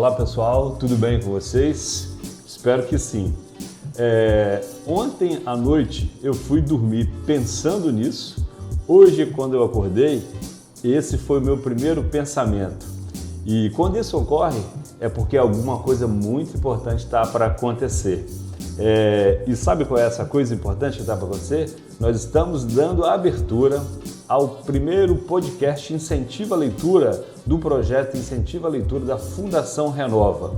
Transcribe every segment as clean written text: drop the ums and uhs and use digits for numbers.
Olá pessoal, tudo bem com vocês? Espero que sim. Ontem à noite eu fui dormir pensando nisso. Hoje, quando eu acordei, esse foi o meu primeiro pensamento. E quando isso ocorre, é porque alguma coisa muito importante está para acontecer. E sabe qual é essa coisa importante que está para acontecer? Nós estamos dando a abertura ao primeiro podcast Incentiva a Leitura do projeto Incentiva a Leitura da Fundação Renova.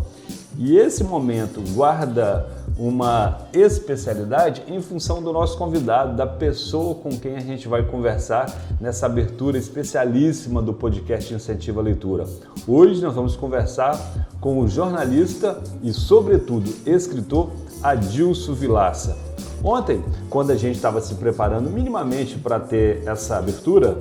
E esse momento guarda uma especialidade em função do nosso convidado, da pessoa com quem a gente vai conversar nessa abertura especialíssima do podcast Incentiva a Leitura. Hoje nós vamos conversar com o jornalista e, sobretudo, escritor Adilson Vilaça. Ontem, quando a gente estava se preparando minimamente para ter essa abertura,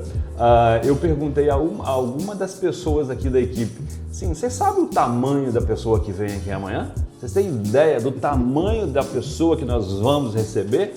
eu perguntei a alguma das pessoas aqui da equipe, sim, vocês sabem o tamanho da pessoa que vem aqui amanhã? Vocês têm ideia do tamanho da pessoa que nós vamos receber?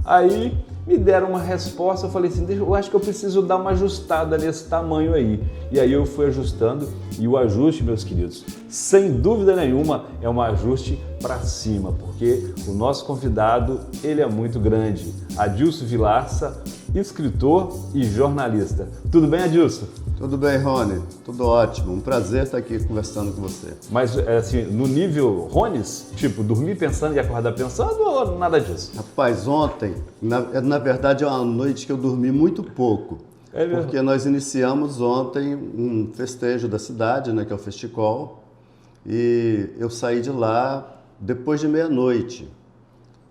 Aí me deram uma resposta, eu falei assim, eu acho que eu preciso dar uma ajustada nesse tamanho aí. E aí eu fui ajustando, e o ajuste, meus queridos, sem dúvida nenhuma, é um ajuste para cima, porque o nosso convidado, ele é muito grande. Adilson Vilaça, escritor e jornalista. Tudo bem, Adilson? Tudo bem, Rony. Tudo ótimo. Um prazer estar aqui conversando com você. Mas, assim, no nível Rones, tipo, dormir pensando e acordar pensando ou nada disso? Rapaz, ontem, na verdade, é uma noite que eu dormi muito pouco. É mesmo? Porque nós iniciamos ontem um festejo da cidade, né, que é o Festicol, e eu saí de lá depois de meia-noite.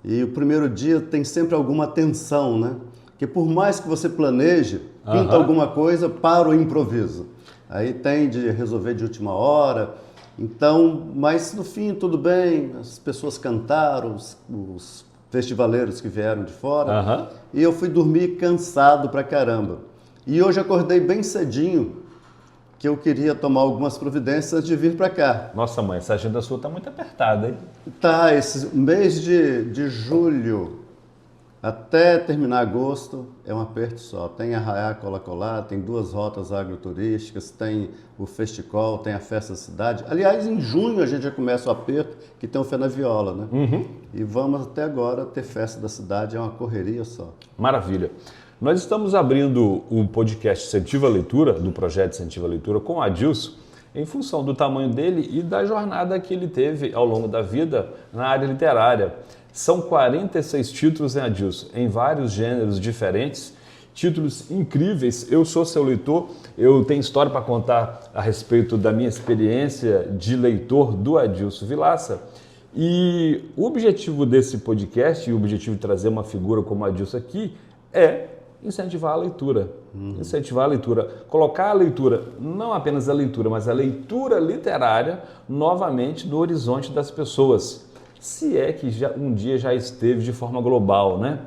E o primeiro dia tem sempre alguma tensão, né? Porque por mais que você planeje, pinta alguma coisa para o improviso. Aí tem de resolver de última hora. Então, mas no fim tudo bem, as pessoas cantaram, os festivaleiros que vieram de fora, e eu fui dormir cansado pra caramba. E hoje acordei bem cedinho, que eu queria tomar algumas providências antes de vir para cá. Nossa, mãe, essa agenda sua tá muito apertada, hein? Tá, esse mês de julho até terminar agosto é um aperto só. Tem Arraiá Colacolá, tem 2 rotas agroturísticas, tem o Festicol, tem a Festa da Cidade. Aliás, em junho a gente já começa o aperto, que tem o Fé na Viola, né? E vamos até agora ter Festa da Cidade, é uma correria só. Maravilha. Nós estamos abrindo o podcast Incentiva a Leitura, do projeto Incentiva a Leitura, com o Adilson, em função do tamanho dele e da jornada que ele teve ao longo da vida na área literária. São 46 títulos, né, Adilson, em vários gêneros diferentes, títulos incríveis. Eu sou seu leitor, eu tenho história para contar a respeito da minha experiência de leitor do Adilson Vilaça. E o objetivo desse podcast, e o objetivo de trazer uma figura como a Adilson aqui, é incentivar a leitura. Incentivar a leitura. Colocar a leitura, não apenas a leitura, mas a leitura literária novamente no horizonte das pessoas. Se é que um dia já esteve de forma global, né?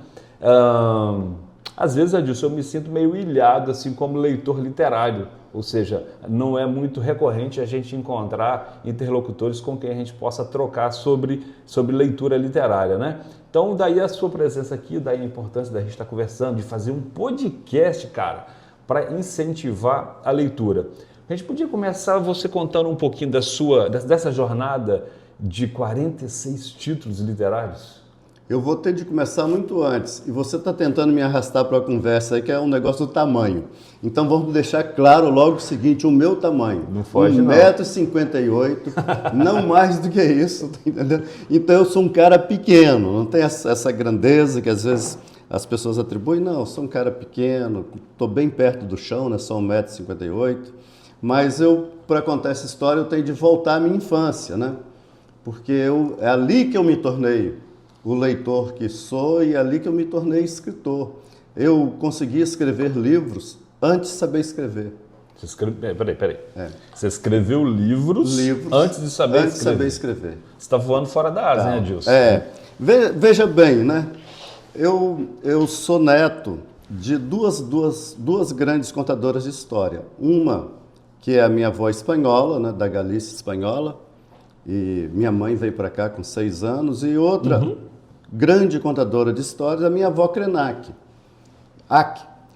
Às vezes, Adilson, eu me sinto meio ilhado, assim, como leitor literário. Ou seja, não é muito recorrente a gente encontrar interlocutores com quem a gente possa trocar sobre leitura literária, né? Então, daí a sua presença aqui, daí a importância da gente estar conversando, de fazer um podcast, cara, para incentivar a leitura. A gente podia começar você contando um pouquinho dessa jornada de 46 títulos literários? Eu vou ter de começar muito antes, e você está tentando me arrastar para a conversa aí, que é um negócio do tamanho. Então vamos deixar claro logo o seguinte, o meu tamanho. Não foge, 1,58 m, não mais do que isso, tá entendendo? Então eu sou um cara pequeno, não tem essa grandeza que às vezes as pessoas atribuem. Não, eu sou um cara pequeno, estou bem perto do chão, né? Só 1,58 m. Mas para contar essa história, eu tenho de voltar à minha infância, né? Porque é ali que eu me tornei o leitor que sou e é ali que eu me tornei escritor. Eu consegui escrever livros antes de saber escrever. Peraí. Você escreveu livros antes de saber escrever. Você está voando fora da asa, né, Adilson? Veja bem, né? Eu sou neto de duas grandes contadoras de história. Uma, que é a minha avó espanhola, né, da Galícia espanhola, e minha mãe veio para cá com 6 anos, e outra grande contadora de histórias, a minha avó Krenak.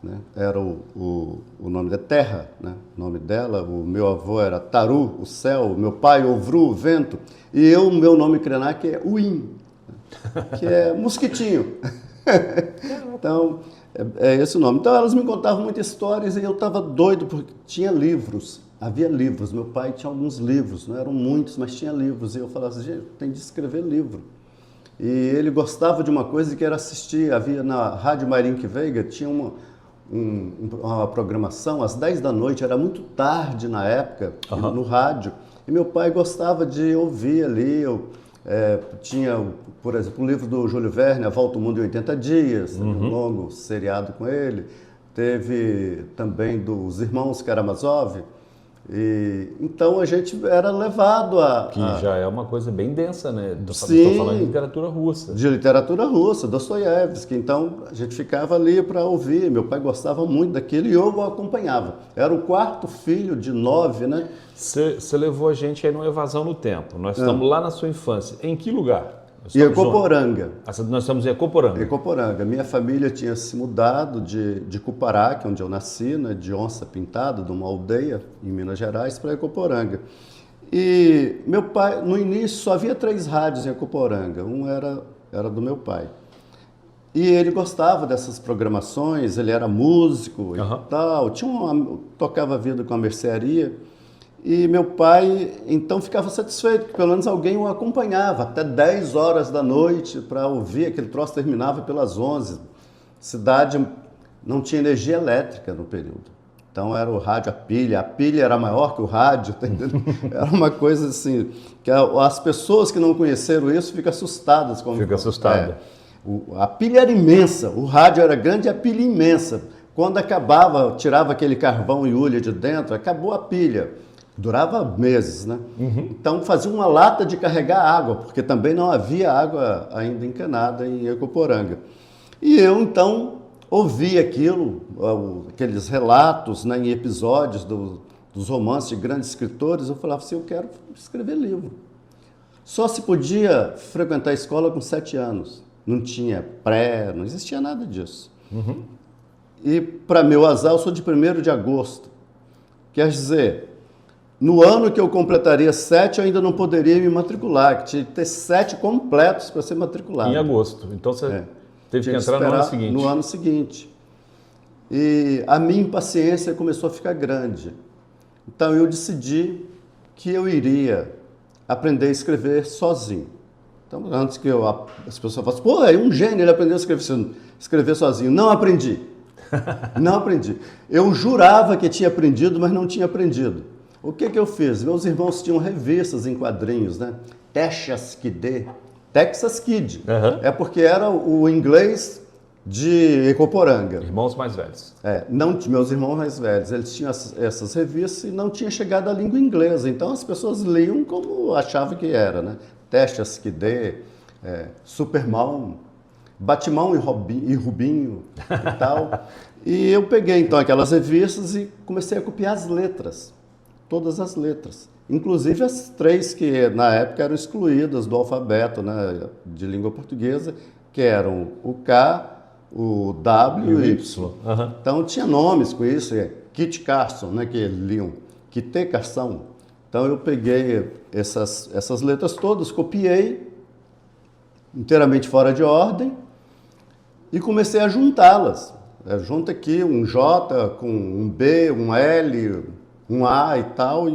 né? Era o nome da terra, né? O nome dela. O meu avô era Taru, o céu. Meu pai, Ovru, o vento. E o meu nome Krenak é Uim, que é mosquitinho. Então, é esse o nome. Então, elas me contavam muitas histórias e eu estava doido, porque tinha livros. Havia livros. Meu pai tinha alguns livros. Não eram muitos, mas tinha livros. E eu falava assim, gente, tem de escrever livro. E ele gostava de uma coisa que era assistir. Havia na Rádio Marinque Veiga, tinha uma programação às 10 da noite, era muito tarde na época, no rádio. E meu pai gostava de ouvir ali. Tinha, por exemplo, o livro do Júlio Verne, A Volta ao Mundo em 80 Dias, um longo seriado com ele. Teve também dos Irmãos Karamazov. Então a gente era levado Que já é uma coisa bem densa, né? Sim, estou falando de literatura russa. De literatura russa, Dostoiévski. Então a gente ficava ali para ouvir. Meu pai gostava muito daquilo e eu o acompanhava. Era o quarto filho de 9, né? Você levou a gente aí numa evasão no tempo. Nós estamos lá na sua infância. Em que lugar? Em Ecoporanga. Nós estamos em Ecoporanga. Ecoporanga. Minha família tinha se mudado de Cupará, que é onde eu nasci, né, de Onça Pintada, de uma aldeia em Minas Gerais, para Ecoporanga. E meu pai, no início, só havia 3 rádios em Ecoporanga. Um era do meu pai. E ele gostava dessas programações, ele era músico e tal. Tocava a vida com a mercearia. E meu pai, então, ficava satisfeito, que pelo menos alguém o acompanhava até 10 horas da noite para ouvir. Aquele troço terminava pelas 11. Cidade não tinha energia elétrica no período. Então era o rádio, a pilha era maior que o rádio, tá entendendo? Era uma coisa assim, que as pessoas que não conheceram isso ficam assustadas. Fica assustada. A pilha era imensa, o rádio era grande e a pilha imensa. Quando acabava, tirava aquele carvão e ulha de dentro, acabou a pilha. Durava meses, né? Então fazia uma lata de carregar água, porque também não havia água ainda encanada em Ecoporanga. E eu, então, ouvi aquilo, aqueles relatos, né, em episódios dos romances de grandes escritores. Eu falava assim, eu quero escrever livro. Só se podia frequentar a escola com 7 anos. Não tinha não existia nada disso. E, para meu azar, eu sou de 1º de agosto. Quer dizer, no ano que eu completaria 7, eu ainda não poderia me matricular, que tinha que ter 7 completos para ser matriculado. Em agosto. Então você teve que entrar no ano seguinte. No ano seguinte. E a minha impaciência começou a ficar grande. Então eu decidi que eu iria aprender a escrever sozinho. Então, antes que as pessoas falassem, pô, é um gênio, ele aprendeu a escrever sozinho. Não aprendi. Não aprendi. Eu jurava que tinha aprendido, mas não tinha aprendido. O que eu fiz? Meus irmãos tinham revistas em quadrinhos, né? Texas Kid. É porque era o inglês de Ecoporanga. Irmãos mais velhos. Meus irmãos mais velhos. Eles tinham essas revistas e não tinha chegado à língua inglesa. Então as pessoas liam como achavam que era, né? Texas Kid, Superman, Batimão e Rubinho e tal. E eu peguei então aquelas revistas e comecei a copiar as letras. Todas as letras, inclusive as 3 que na época eram excluídas do alfabeto, né, de língua portuguesa, que eram o K, o W e o Y. Então tinha nomes com isso, Kit Carson, né, que eles liam, Kit Carson. Então eu peguei essas letras todas, copiei, inteiramente fora de ordem, e comecei a juntá-las. Junta aqui um J com um B, um L, um A e tal,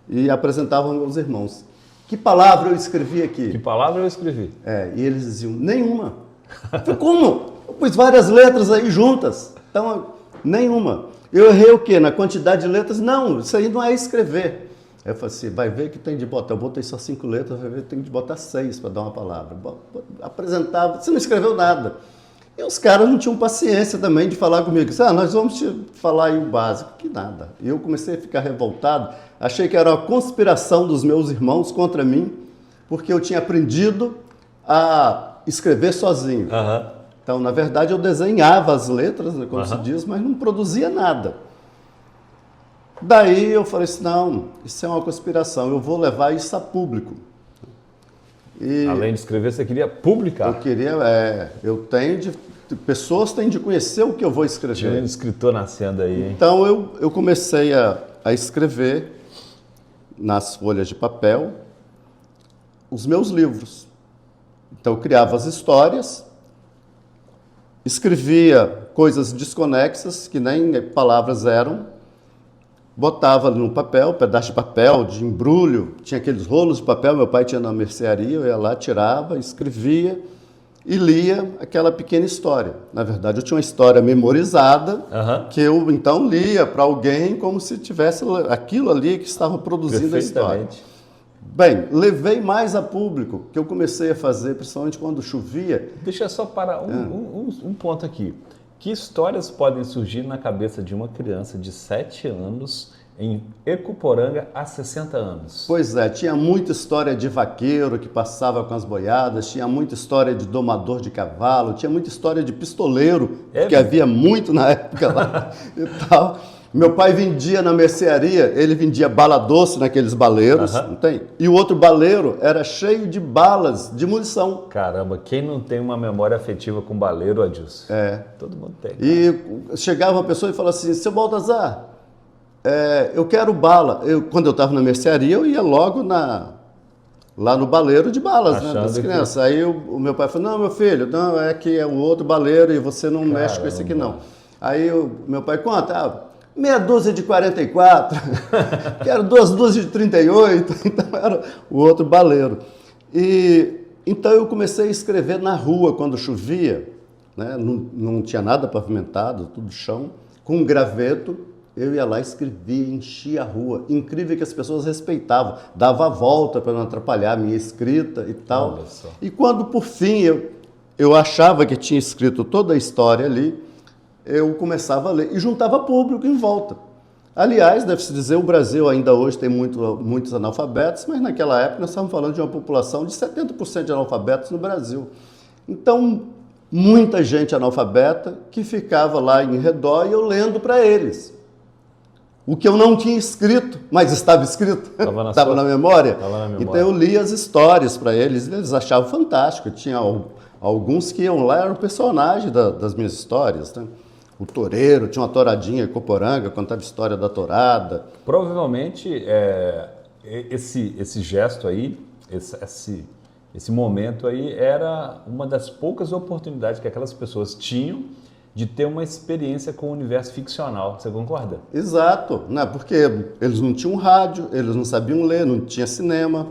e apresentavam aos meus irmãos. Que palavra eu escrevi aqui? Que palavra eu escrevi? E eles diziam, nenhuma. Eu falei, como? Eu pus várias letras aí juntas. Então, nenhuma. Eu errei o quê? Na quantidade de letras? Não, isso aí não é escrever. Eu falei assim, vai ver que tem de botar. Eu botei só 5 letras, vai ver que tem de botar 6 para dar uma palavra. Apresentava, você não escreveu nada. E os caras não tinham paciência também de falar comigo. Nós vamos te falar aí o básico. Que nada. E eu comecei a ficar revoltado. Achei que era uma conspiração dos meus irmãos contra mim, porque eu tinha aprendido a escrever sozinho. Então, na verdade, eu desenhava as letras, né, como se diz, mas não produzia nada. Daí eu falei assim, não, isso é uma conspiração, eu vou levar isso a público. Além de escrever, você queria publicar? Eu queria, eu tenho de pessoas têm de conhecer o que eu vou escrever. Tinha um escritor nascendo aí, hein? Então eu comecei a escrever nas folhas de papel os meus livros. Então eu criava as histórias, escrevia coisas desconexas, que nem palavras eram, botava no papel, pedaço de papel, de embrulho, tinha aqueles rolos de papel, meu pai tinha na mercearia, eu ia lá, tirava, escrevia e lia aquela pequena história. Na verdade, eu tinha uma história memorizada, que eu então lia para alguém como se tivesse aquilo ali que estava produzindo a história. Bem, levei mais a público, que eu comecei a fazer, principalmente quando chovia. Deixa eu só parar um ponto aqui. Que histórias podem surgir na cabeça de uma criança de 7 anos em Ecoporanga há 60 anos? Pois é, tinha muita história de vaqueiro que passava com as boiadas, tinha muita história de domador de cavalo, tinha muita história de pistoleiro, que havia muito na época lá e tal. Meu pai vendia na mercearia, ele vendia bala doce naqueles baleiros, não tem? E o outro baleiro era cheio de balas de munição. Caramba, quem não tem uma memória afetiva com baleiro, Adilson? Todo mundo tem. Cara. E chegava uma pessoa e falava assim, seu Baltazar, eu quero bala. Quando eu estava na mercearia, eu ia logo lá no baleiro de balas, né, das crianças. Aí o meu pai falou, não, meu filho, não, é que é o outro baleiro e você não mexe com esse aqui não. Aí meu pai conta, meia dúzia de 44, quero 2 dúzias de 38, então era o outro baleiro. E então eu comecei a escrever na rua quando chovia, né? Não tinha nada pavimentado, tudo chão, com um graveto, eu ia lá, escrevia, enchia a rua. Incrível que as pessoas respeitavam, dava a volta para não atrapalhar a minha escrita e tal. E quando por fim eu achava que tinha escrito toda a história ali, eu começava a ler e juntava público em volta. Aliás, deve-se dizer, o Brasil ainda hoje tem muitos analfabetos, mas naquela época nós estávamos falando de uma população de 70% de analfabetos no Brasil. Então, muita gente analfabeta que ficava lá em redor e eu lendo para eles. O que eu não tinha escrito, mas estava escrito, estava na memória. Então eu lia as histórias para eles e eles achavam fantástico. Tinha alguns que iam lá, eram personagens das minhas histórias, né? O toureiro, tinha uma touradinha em Coporanga, contava a história da tourada. Provavelmente esse gesto aí, esse momento aí era uma das poucas oportunidades que aquelas pessoas tinham de ter uma experiência com o universo ficcional. Você concorda? Exato, né? Porque eles não tinham rádio, eles não sabiam ler, não tinha cinema.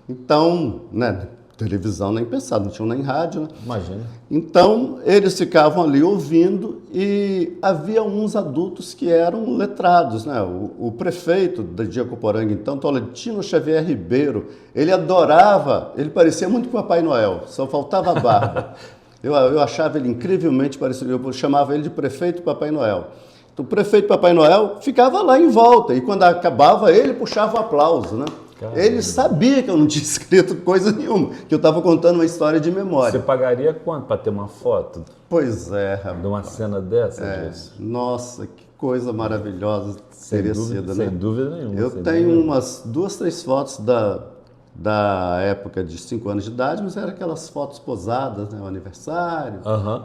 Então, né? Televisão nem pensar, não tinham nem rádio, né? Imagina. Então, eles ficavam ali ouvindo e havia uns adultos que eram letrados, né? O prefeito de Ecoporanga, então, Tolentino Xavier Ribeiro, ele adorava, ele parecia muito com o Papai Noel, só faltava a barba. Eu achava ele incrivelmente parecido, eu chamava ele de prefeito Papai Noel. Então, o prefeito Papai Noel ficava lá em volta e quando acabava, ele puxava o aplauso, né? Caramba. Ele sabia que eu não tinha escrito coisa nenhuma, que eu estava contando uma história de memória. Você pagaria quanto para ter uma foto? Pois é, rapaz. De uma cena dessa, disso? Nossa, que coisa maravilhosa teria sido, né? Sem dúvida nenhuma. Eu tenho umas 2, 3 fotos da época de 5 anos de idade, mas eram aquelas fotos posadas, né? O aniversário,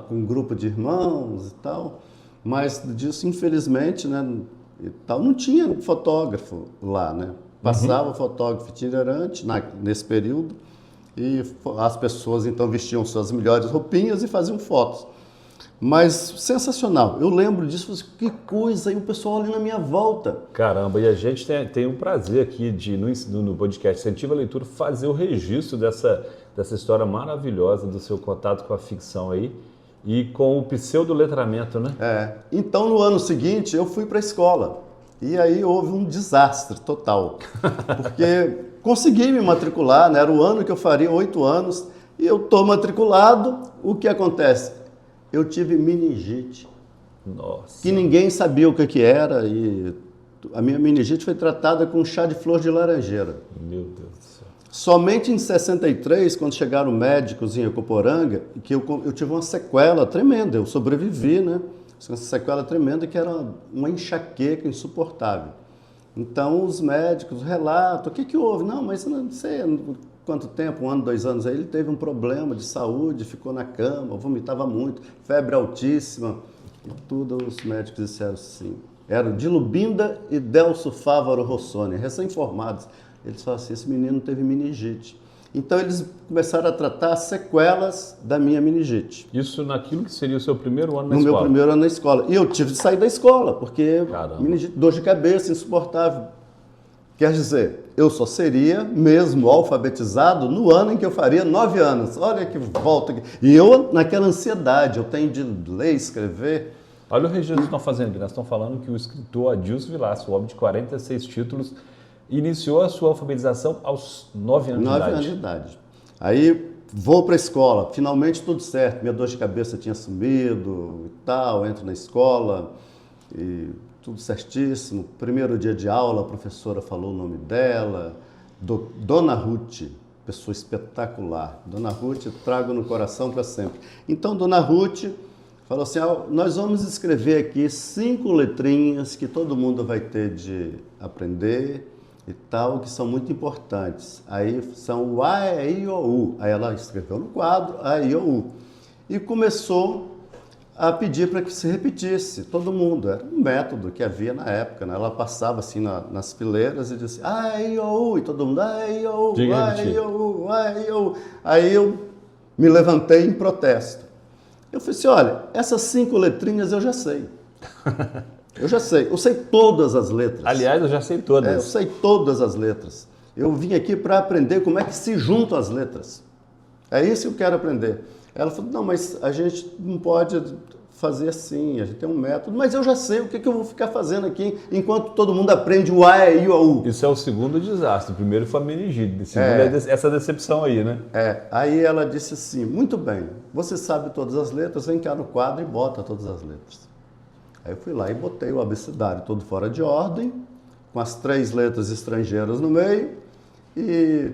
com um grupo de irmãos e tal. Mas disso, infelizmente, né? E tal, não tinha fotógrafo lá, né? Passava fotógrafo itinerante nesse período e as pessoas então vestiam suas melhores roupinhas e faziam fotos. Mas sensacional, eu lembro disso, que coisa, e o pessoal ali na minha volta. Caramba, e a gente tem um prazer aqui no podcast Incentiva a Leitura fazer o registro dessa história maravilhosa do seu contato com a ficção aí e com o pseudo-letramento, né? Então no ano seguinte eu fui para a escola. E aí houve um desastre total, porque consegui me matricular, né? Era o ano que eu faria 8 anos, e eu estou matriculado, o que acontece? Eu tive meningite, que ninguém sabia o que era, e a minha meningite foi tratada com chá de flor de laranjeira. Meu Deus do céu. Somente em 63, quando chegaram médicos em Ecoporanga, que eu tive uma sequela tremenda, eu sobrevivi, né? Uma sequela tremenda que era uma enxaqueca insuportável. Então os médicos relatam, o que houve? Não, mas não sei, quanto tempo, 1 ano, 2 anos, aí ele teve um problema de saúde, ficou na cama, vomitava muito, febre altíssima, e tudo os médicos disseram assim, eram Dilubinda e Delso Fávaro Rossoni, recém-formados. Eles falaram assim, esse menino teve meningite. Então eles começaram a tratar as sequelas da minha meningite. Isso naquilo que seria o seu primeiro ano na escola? No meu primeiro ano na escola. E eu tive de sair da escola, porque meningite, dor de cabeça, insuportável. Quer dizer, eu só seria mesmo alfabetizado no ano em que eu faria 9 anos. Olha que volta aqui. E eu, naquela ansiedade, eu tenho de ler, escrever. Olha o registro que estão fazendo aqui. Nós estamos falando que o escritor Adilson Vilaça, o homem de 46 títulos, iniciou a sua alfabetização aos 9 anos de idade. 9 anos de idade. Aí vou para a escola, finalmente tudo certo. Minha dor de cabeça tinha sumido e tal, entro na escola e tudo certíssimo. Primeiro dia de aula, a professora falou o nome dela, Dona Ruth, pessoa espetacular. Dona Ruth, trago no coração para sempre. Então, Dona Ruth falou assim, nós vamos escrever aqui 5 letrinhas que todo mundo vai ter de aprender e tal, que são muito importantes. Aí são o A, E, I, O, U. Aí ela escreveu no quadro A, I, O, U. E começou a pedir para que se repetisse, todo mundo. Era um método que havia na época, né? Ela passava assim nas fileiras e dizia A, I, O, U, e todo mundo A, I, O, U, A, I, O, U, A, I, O, U. Aí eu me levantei em protesto. Eu falei assim, olha, essas 5 letrinhas eu já sei. Eu sei todas as letras. Aliás, eu já sei todas. Eu sei todas as letras. Eu vim aqui para aprender como é que se juntam as letras. É isso que eu quero aprender. Ela falou, não, mas a gente não pode fazer assim, a gente tem um método. Mas eu já sei o que eu vou ficar fazendo aqui enquanto todo mundo aprende o A, E, I, O, U. Isso é o segundo desastre. O primeiro foi a meningite, o segundo é essa decepção aí, né? Aí ela disse assim, muito bem, você sabe todas as letras, vem cá no quadro e bota todas as letras. Aí eu fui lá e botei o abecedário todo fora de ordem, com as 3 letras estrangeiras no meio, e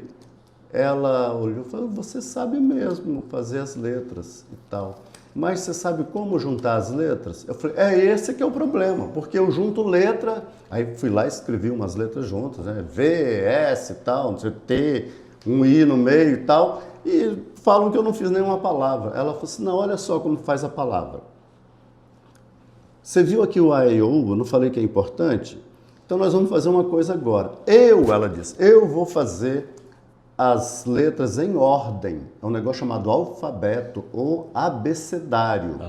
ela olhou e falou, você sabe mesmo fazer as letras e tal, mas você sabe como juntar as letras? Eu falei, esse que é o problema, porque eu junto letra, aí fui lá e escrevi umas letras juntas, né? V, S e tal, não sei, T, um I no meio e tal, e falam que eu não fiz nenhuma palavra. Ela falou assim, não, olha só como faz a palavra. Você viu aqui o A, E, O, U, eu não falei que é importante? Então nós vamos fazer uma coisa agora. Ela disse, eu vou fazer as letras em ordem. É um negócio chamado alfabeto ou abecedário.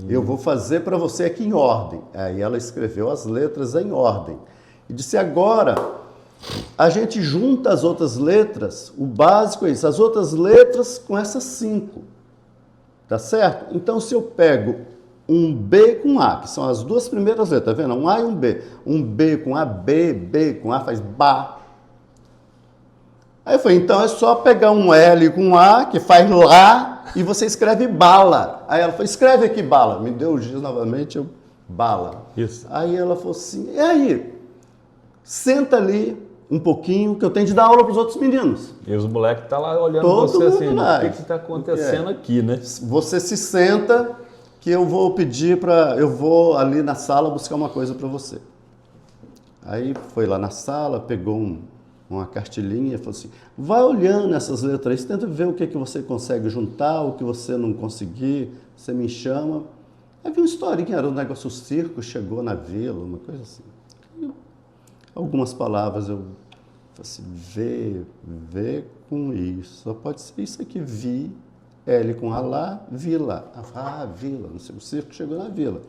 Eu vou fazer para você aqui em ordem. Aí ela escreveu as letras em ordem. E disse, agora a gente junta as outras letras, o básico é isso, as outras letras com essas 5. Tá certo? Então se eu pego um B com A, que são as 2 primeiras letras, tá vendo? Um A e um B. Um B com A, B com A faz Bá. Aí eu falei, então é só pegar um L com A, que faz Lá, e você escreve bala. Aí ela falou, escreve aqui bala. Me deu o giz novamente, eu bala. Isso. Aí ela falou assim, e aí? Senta ali um pouquinho, que eu tenho de dar aula para os outros meninos. E os moleques estão lá olhando todo você assim, lá. O que está acontecendo aqui, né? Você se senta, que eu vou pedir eu vou ali na sala buscar uma coisa para você. Aí foi lá na sala, pegou uma cartilinha e falou assim, vai olhando essas letras aí, tenta ver o que você consegue juntar, o que você não conseguir, você me chama. Aí vi uma historinha, era um negócio, o circo chegou na vila, uma coisa assim. Algumas palavras eu falei assim, V com isso, só pode ser isso aqui, vi, L com A lá, vila. Vila, não sei, o circo chegou na vila.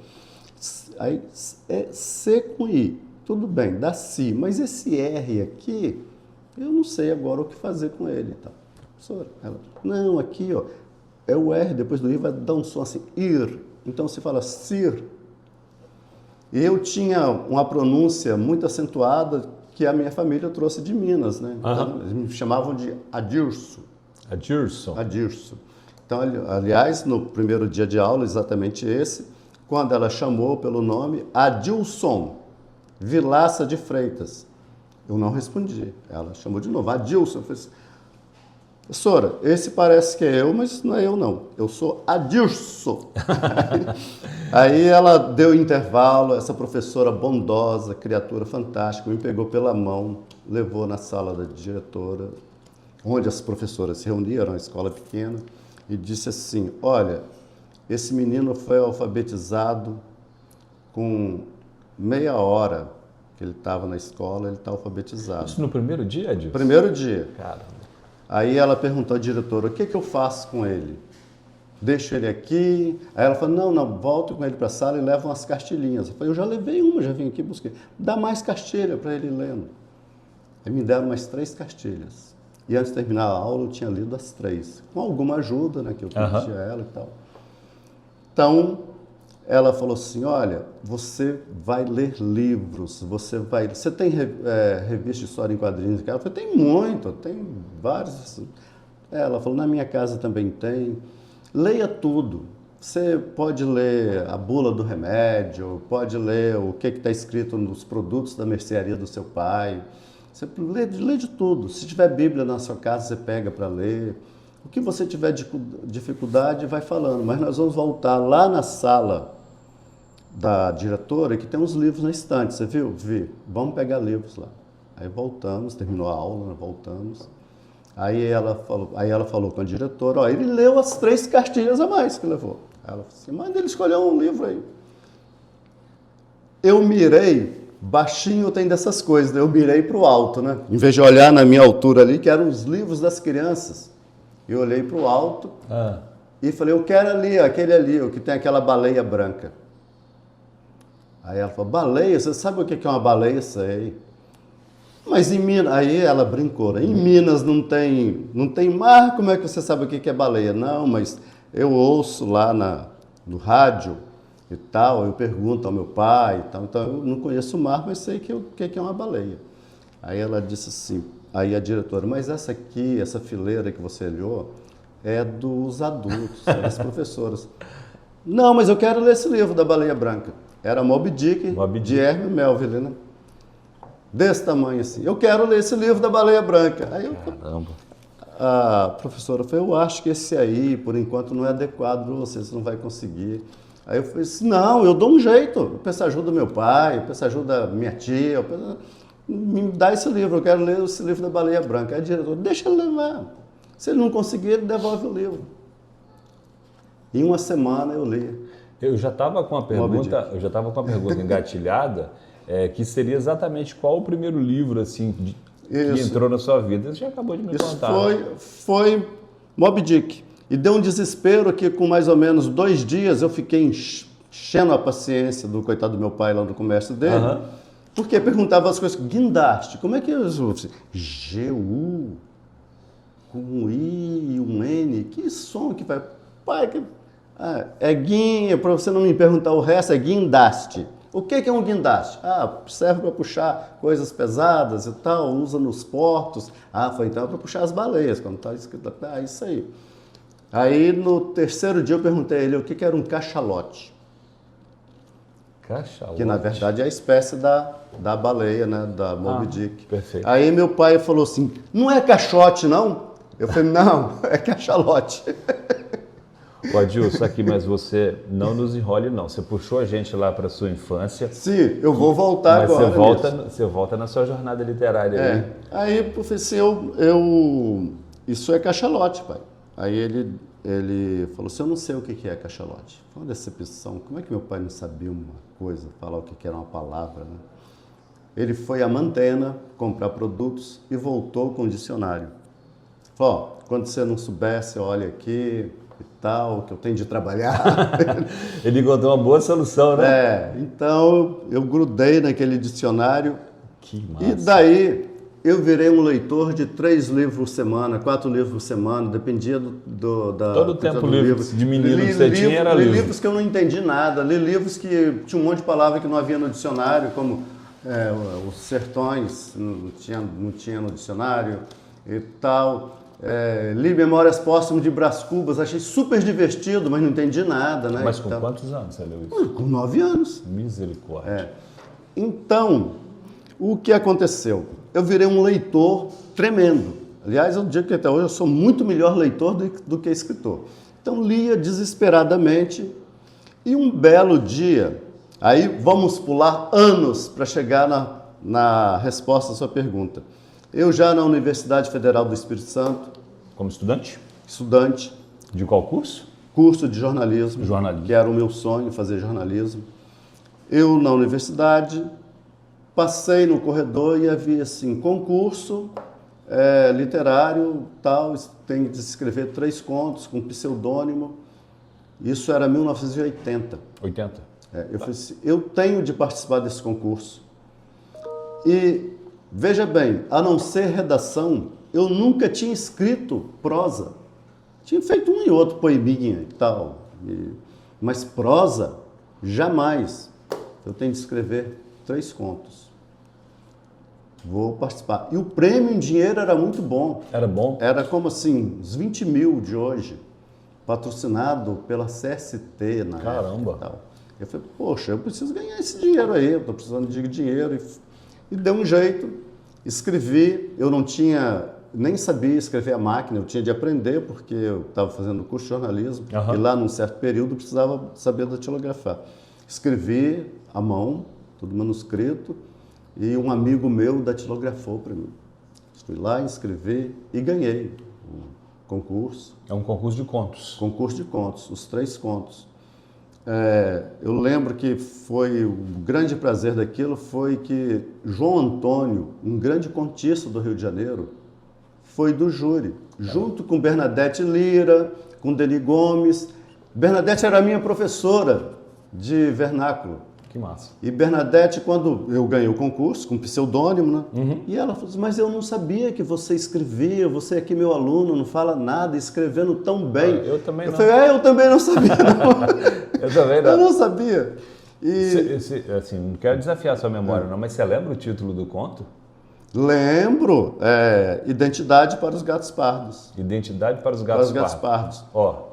Aí é C com I, tudo bem, dá Si, mas esse R aqui, eu não sei agora o que fazer com ele. Tá? Professora, não, aqui ó, é o R, depois do I vai dar um som assim, ir. Então se fala Sir. E eu tinha uma pronúncia muito acentuada que a minha família trouxe de Minas, né? Então, eles me chamavam de Adilson. Adilson. Então, aliás, no primeiro dia de aula, exatamente esse, quando ela chamou pelo nome Adilson Vilaça de Freitas, eu não respondi. Ela chamou de novo, Adilson. Eu falei assim, professora, esse parece que é eu, mas não é eu não. Eu sou Adilson. Aí ela deu intervalo, essa professora bondosa, criatura fantástica, me pegou pela mão, levou na sala da diretora, onde as professoras se reuniam, era uma escola pequena, e disse assim, olha, esse menino foi alfabetizado com meia hora que ele estava na escola, ele está alfabetizado. Isso no primeiro dia, Adilson? Primeiro dia. Caramba. Aí ela perguntou à diretora, o que eu faço com ele? Deixo ele aqui? Aí ela falou, não, volto com ele para a sala e levo umas cartilhinhas. Eu falei, eu já levei uma, já vim aqui buscar. Dá mais cartilha para ele ir lendo. Aí me deram mais 3 cartilhas. E antes de terminar a aula, eu tinha lido as 3. Com alguma ajuda, né, que eu pedi a ela e tal. Então, ela falou assim, olha, você vai ler livros, você tem revista de história em quadrinhos? Eu falei, tem muito, tem vários. Ela falou, na minha casa também tem. Leia tudo. Você pode ler a bula do remédio, pode ler o que está escrito nos produtos da mercearia do seu pai. Você lê de tudo. Se tiver Bíblia na sua casa, você pega para ler. O que você tiver dificuldade, vai falando. Mas nós vamos voltar lá na sala da diretora, que tem uns livros na estante. Você viu? Vi. Vamos pegar livros lá. Aí voltamos, terminou a aula, voltamos. Aí ela falou com a diretora, ó, ele leu as 3 cartilhas a mais que levou. Ela falou assim, manda ele escolher um livro aí. Eu mirei, baixinho tem dessas coisas, eu mirei para o alto, né? Em vez de olhar na minha altura ali, que eram os livros das crianças, eu olhei para o alto e falei, eu quero ali, aquele ali, o que tem aquela baleia branca. Aí ela falou, baleia? Você sabe o que é uma baleia? Sei. Mas em Minas, aí ela brincou, né? Em Minas não tem mar, como é que você sabe o que é baleia? Não, mas eu ouço lá no rádio e tal, eu pergunto ao meu pai e tal, então eu não conheço o mar, mas sei o que é uma baleia. Aí ela disse assim, aí a diretora, mas essa aqui, essa fileira que você olhou, é dos adultos, é das professoras. Não, mas eu quero ler esse livro da Baleia Branca. Era Moby Dick, de Herman Melville, né? Desse tamanho assim. Eu quero ler esse livro da Baleia Branca. Aí a professora falou, eu acho que esse aí, por enquanto, não é adequado para você, você não vai conseguir. Aí eu falei assim, não, eu dou um jeito. Eu peço ajuda do meu pai, eu peço ajuda da minha tia, me dá esse livro, eu quero ler esse livro da Baleia Branca. Aí a diretora, deixa ele levar. Se ele não conseguir, ele devolve o livro. Em uma semana eu li. Eu já estava com a pergunta engatilhada, que seria exatamente qual o primeiro livro assim que entrou na sua vida. Você já acabou de me contar. Foi Moby Dick. E deu um desespero que com mais ou menos 2 dias eu fiquei enchendo a paciência do coitado do meu pai lá no comércio dele, porque perguntava as coisas, guindaste, como é que eu uso? G-U, com um I e um N, que som que vai... Pai, é guinha, para você não me perguntar o resto, é guindaste. O que é um guindaste? Serve para puxar coisas pesadas e tal, usa nos portos. Foi então para puxar as baleias, quando está escrito, isso aí. Aí no 3º dia eu perguntei a ele o que era um cachalote. Cachalote? Que na verdade é a espécie da baleia, né, da Moby Dick. Perfeito. Aí meu pai falou assim, não é caixote não? Eu falei, não, é cachalote. Adilson, aqui, mas você não nos enrole, não. Você puxou a gente lá para a sua infância. Sim, eu vou voltar mas agora. Você volta na sua jornada literária. Aí, professor, isso é cachalote, pai. Aí ele falou assim, eu não sei o que é cachalote. Foi uma decepção. Como é que meu pai não sabia uma coisa, falar o que era uma palavra, né? Ele foi a Mantena comprar produtos e voltou com o dicionário. Falou, quando você não souber, você olha aqui... e tal, que eu tenho de trabalhar. Ele encontrou uma boa solução, né? Então eu grudei naquele dicionário. Que massa. E daí eu virei um leitor de 3 livros por semana, 4 livros por semana, dependia todo o tempo livro de menino que você tinha era livro. Li livros que eu não entendi nada, li livros que tinha um monte de palavras que não havia no dicionário, como os sertões, não tinha no dicionário e tal. Li Memórias Póstumas de Brás Cubas, achei super divertido, mas não entendi nada, né? Mas com quantos anos você leu isso? Com 9 anos. Misericórdia. Então, o que aconteceu? Eu virei um leitor tremendo. Aliás, eu digo que até hoje eu sou muito melhor leitor do que escritor. Então, lia desesperadamente e um belo dia, aí vamos pular anos para chegar na resposta à sua pergunta. Eu já na Universidade Federal do Espírito Santo. Como estudante? Estudante. De qual curso? Curso de jornalismo. Jornalismo. Que era o meu sonho, fazer jornalismo. Eu na universidade, passei no corredor e havia assim, concurso literário, tal, tem que escrever 3 contos com pseudônimo. Isso era 1980. 80? Eu falei assim, eu tenho de participar desse concurso. E, veja bem, a não ser redação, eu nunca tinha escrito prosa. Tinha feito um e outro poeminha e tal. Mas prosa, jamais. Eu tenho de escrever 3 contos. Vou participar. E o prêmio em dinheiro era muito bom. Era bom? Era como assim, uns 20 mil de hoje. Patrocinado pela CST na Caramba. época e tal. Eu falei, poxa, eu preciso ganhar esse dinheiro aí, eu estou precisando de dinheiro. E deu um jeito, escrevi, eu não tinha, nem sabia escrever a máquina, eu tinha de aprender, porque eu estava fazendo curso de jornalismo, e lá num certo período precisava saber datilografar. Escrevi à mão, tudo manuscrito, e um amigo meu datilografou para mim. Fui lá, escrevi e ganhei o concurso. É um concurso de contos. Concurso de contos, os 3 contos. Eu lembro que foi o grande prazer daquilo foi que João Antônio, um grande contista do Rio de Janeiro, foi do júri, junto com Bernadette Lira, com Deni Gomes. Bernadette era minha professora de vernáculo. Que massa. E Bernadette, quando eu ganhei o concurso, com pseudônimo, né? E ela falou assim, mas eu não sabia que você escrevia, você é aqui meu aluno, não fala nada, escrevendo tão bem. Eu também não. Eu falei, eu também não sabia, não. Eu também não. Eu não sabia. Assim, não quero desafiar a sua memória, não, mas você lembra o título do conto? Lembro. Identidade para os Gatos Pardos. Identidade para os Gatos Pardos. Ó,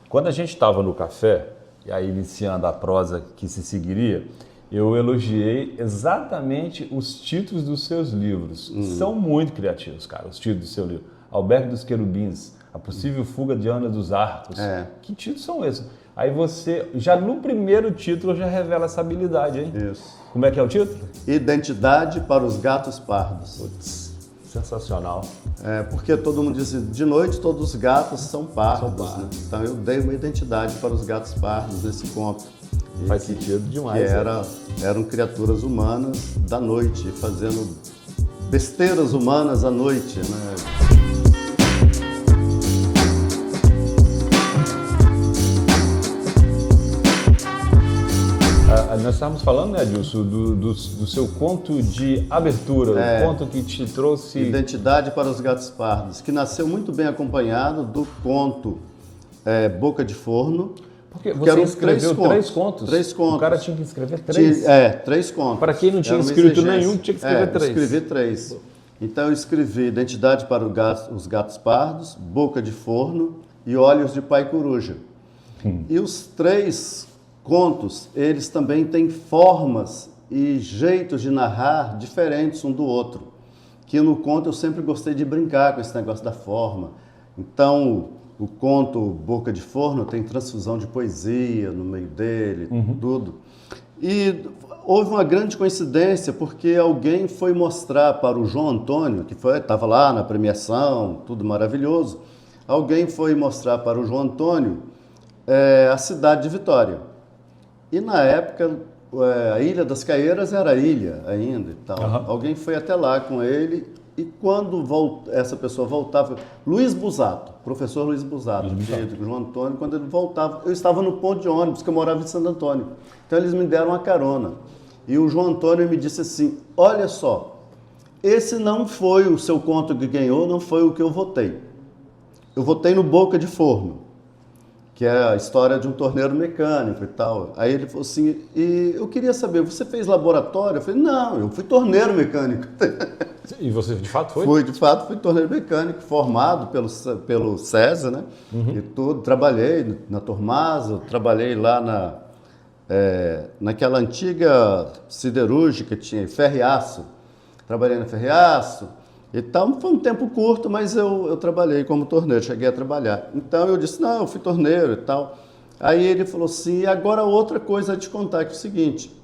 quando a gente estava no café, e aí iniciando a prosa que se seguiria, eu elogiei exatamente os títulos dos seus livros. São muito criativos, cara, os títulos do seu livro. Albergue dos Querubins, A Possível Fuga de Ana dos Arcos. Que títulos são esses? Aí você, já no primeiro título, já revela essa habilidade, hein? Isso. Como é que é o título? Identidade para os Gatos Pardos. Putz, sensacional. Porque todo mundo diz, de noite todos os gatos são pardos, né? Então eu dei uma identidade para os gatos pardos nesse conto. Faz sentido demais. Que eram criaturas humanas da noite, fazendo besteiras humanas à noite, né? Nós estávamos falando, né, Adilson, do seu conto de abertura, o conto que te trouxe... Identidade para os Gatos Pardos, que nasceu muito bem acompanhado do conto Boca de Forno. Porque você escreveu 3 contos? 3 contos. O cara tinha que escrever 3? 3 contos. Para quem não tinha escrito nenhum, tinha que escrever 3. Escrevi 3. Então eu escrevi Identidade para os Gatos Pardos, Boca de Forno e Olhos de Pai Coruja. E os 3 contos, eles também têm formas e jeitos de narrar diferentes um do outro. Que no conto eu sempre gostei de brincar com esse negócio da forma. Então, o conto Boca de Forno tem transfusão de poesia no meio dele, tudo. E houve uma grande coincidência, porque alguém foi mostrar para o João Antônio, que estava lá na premiação, tudo maravilhoso, alguém foi mostrar para o João Antônio a cidade de Vitória. E na época, a Ilha das Caieiras era ilha ainda e tal. Alguém foi até lá com ele e quando essa pessoa voltava... Luiz Busato, professor Luiz Busato, de João Antônio, quando ele voltava, eu estava no ponto de ônibus, que eu morava em Santo Antônio. Então eles me deram uma carona. E o João Antônio me disse assim, olha só, esse não foi o seu conto que ganhou, não foi o que eu votei. Eu votei no Boca de Forno, que é a história de um torneiro mecânico e tal. Aí ele falou assim, e eu queria saber, você fez laboratório? Eu falei, não, eu fui torneiro mecânico. E você de fato foi? Fui torneiro mecânico, formado pelo SESI, né? E tudo, trabalhei na Tormasa, trabalhei lá naquela antiga siderúrgica que tinha Ferreaço. Trabalhei na Ferreaço e tal. Foi um tempo curto, mas eu trabalhei como torneiro, cheguei a trabalhar. Então eu disse, não, eu fui torneiro e tal. Aí ele falou assim, e agora outra coisa a te contar, que é o seguinte,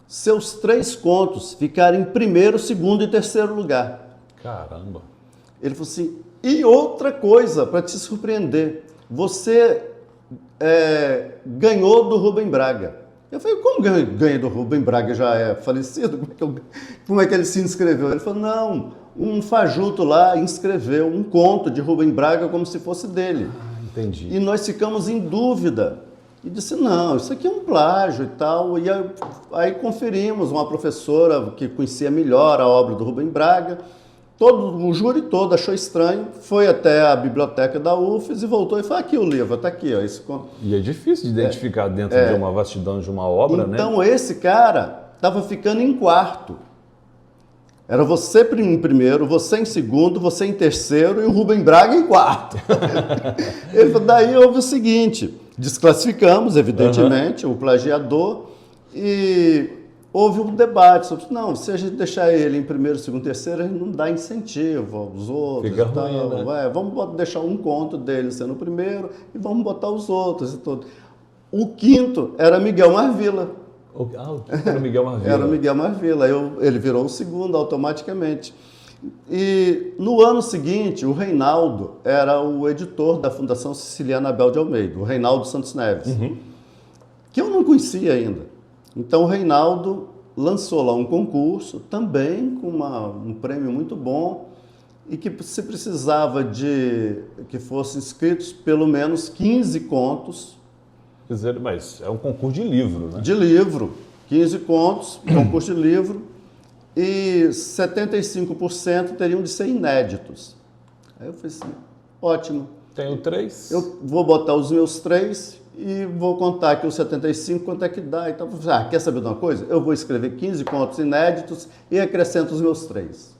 seus 3 contos ficaram em primeiro, segundo e terceiro lugar. Caramba! Ele falou assim, e outra coisa, para te surpreender, você ganhou do Rubem Braga. Eu falei, como ganhei do Rubem Braga? Já é falecido? Como é que ele se inscreveu? Ele falou, não, um fajuto lá inscreveu um conto de Rubem Braga como se fosse dele. Entendi. E nós ficamos em dúvida. E disse, não, isso aqui é um plágio e tal. E aí conferimos uma professora que conhecia melhor a obra do Rubem Braga. O júri todo achou estranho, foi até a biblioteca da UFES e voltou e falou, aqui o livro, está aqui. Ó, esse conto. E é difícil de identificar dentro de uma vastidão de uma obra, né? Então esse cara estava ficando em quarto. Era você em primeiro, você em segundo, você em terceiro e o Rubem Braga em quarto. Ele falou, daí houve o seguinte, desclassificamos, evidentemente, o plagiador e houve um debate sobre, não, se a gente deixar ele em primeiro, segundo, terceiro, a gente não dá incentivo aos outros. Fica ruim, né? Vamos deixar um conto dele sendo o primeiro e vamos botar os outros e tudo. O quinto era Miguel Marvila. O quinto era Miguel Marvila. Era o Miguel Marvila. Ele virou o segundo automaticamente. E no ano seguinte, o Reinaldo era o editor da Fundação Ceciliana Abel de Almeida, o Reinaldo Santos Neves, que eu não conhecia ainda. Então o Reinaldo lançou lá um concurso, também com um prêmio muito bom, e que se precisava de que fossem inscritos pelo menos 15 contos. Quer dizer, mas é um concurso de livro, né? De livro, 15 contos, concurso de livro, e 75% teriam de ser inéditos. Aí eu falei assim, ótimo. Tenho 3. Eu vou botar os meus 3 e vou contar aqui os 75, quanto é que dá. Então, quer saber de uma coisa? Eu vou escrever 15 contos inéditos e acrescento os meus 3.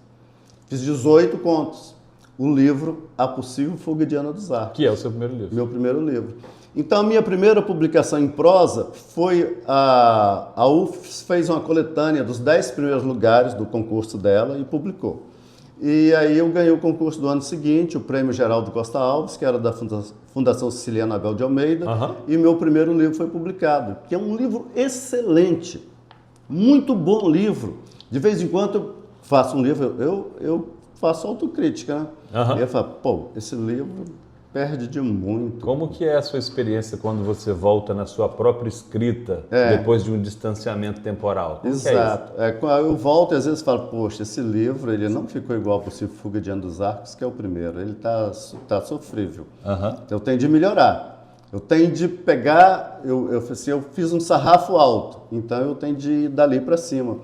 Fiz 18 contos. O livro A Possível Fuga de Ana dos Arcos. Que é o seu primeiro livro. Meu primeiro livro. Então, a minha primeira publicação em prosa foi a UFES fez uma coletânea dos 10 primeiros lugares do concurso dela e publicou. E aí eu ganhei o concurso do ano seguinte, o Prêmio Geraldo Costa Alves, que era da Fundação Ceciliana Abel de Almeida, e meu primeiro livro foi publicado, que é um livro excelente, muito bom livro. De vez em quando eu faço um livro, eu faço autocrítica, né? E eu falo, pô, esse livro perde de muito. Como que é a sua experiência quando você volta na sua própria escrita, depois de um distanciamento temporal? Como Exato. Eu volto e às vezes falo, poxa, esse livro ele não ficou igual ao Possível Fuga de Ana dos Arcos, que é o primeiro. Ele tá sofrível. Então, eu tenho de melhorar. Eu tenho de pegar, eu fiz um sarrafo alto, então eu tenho de ir dali para cima.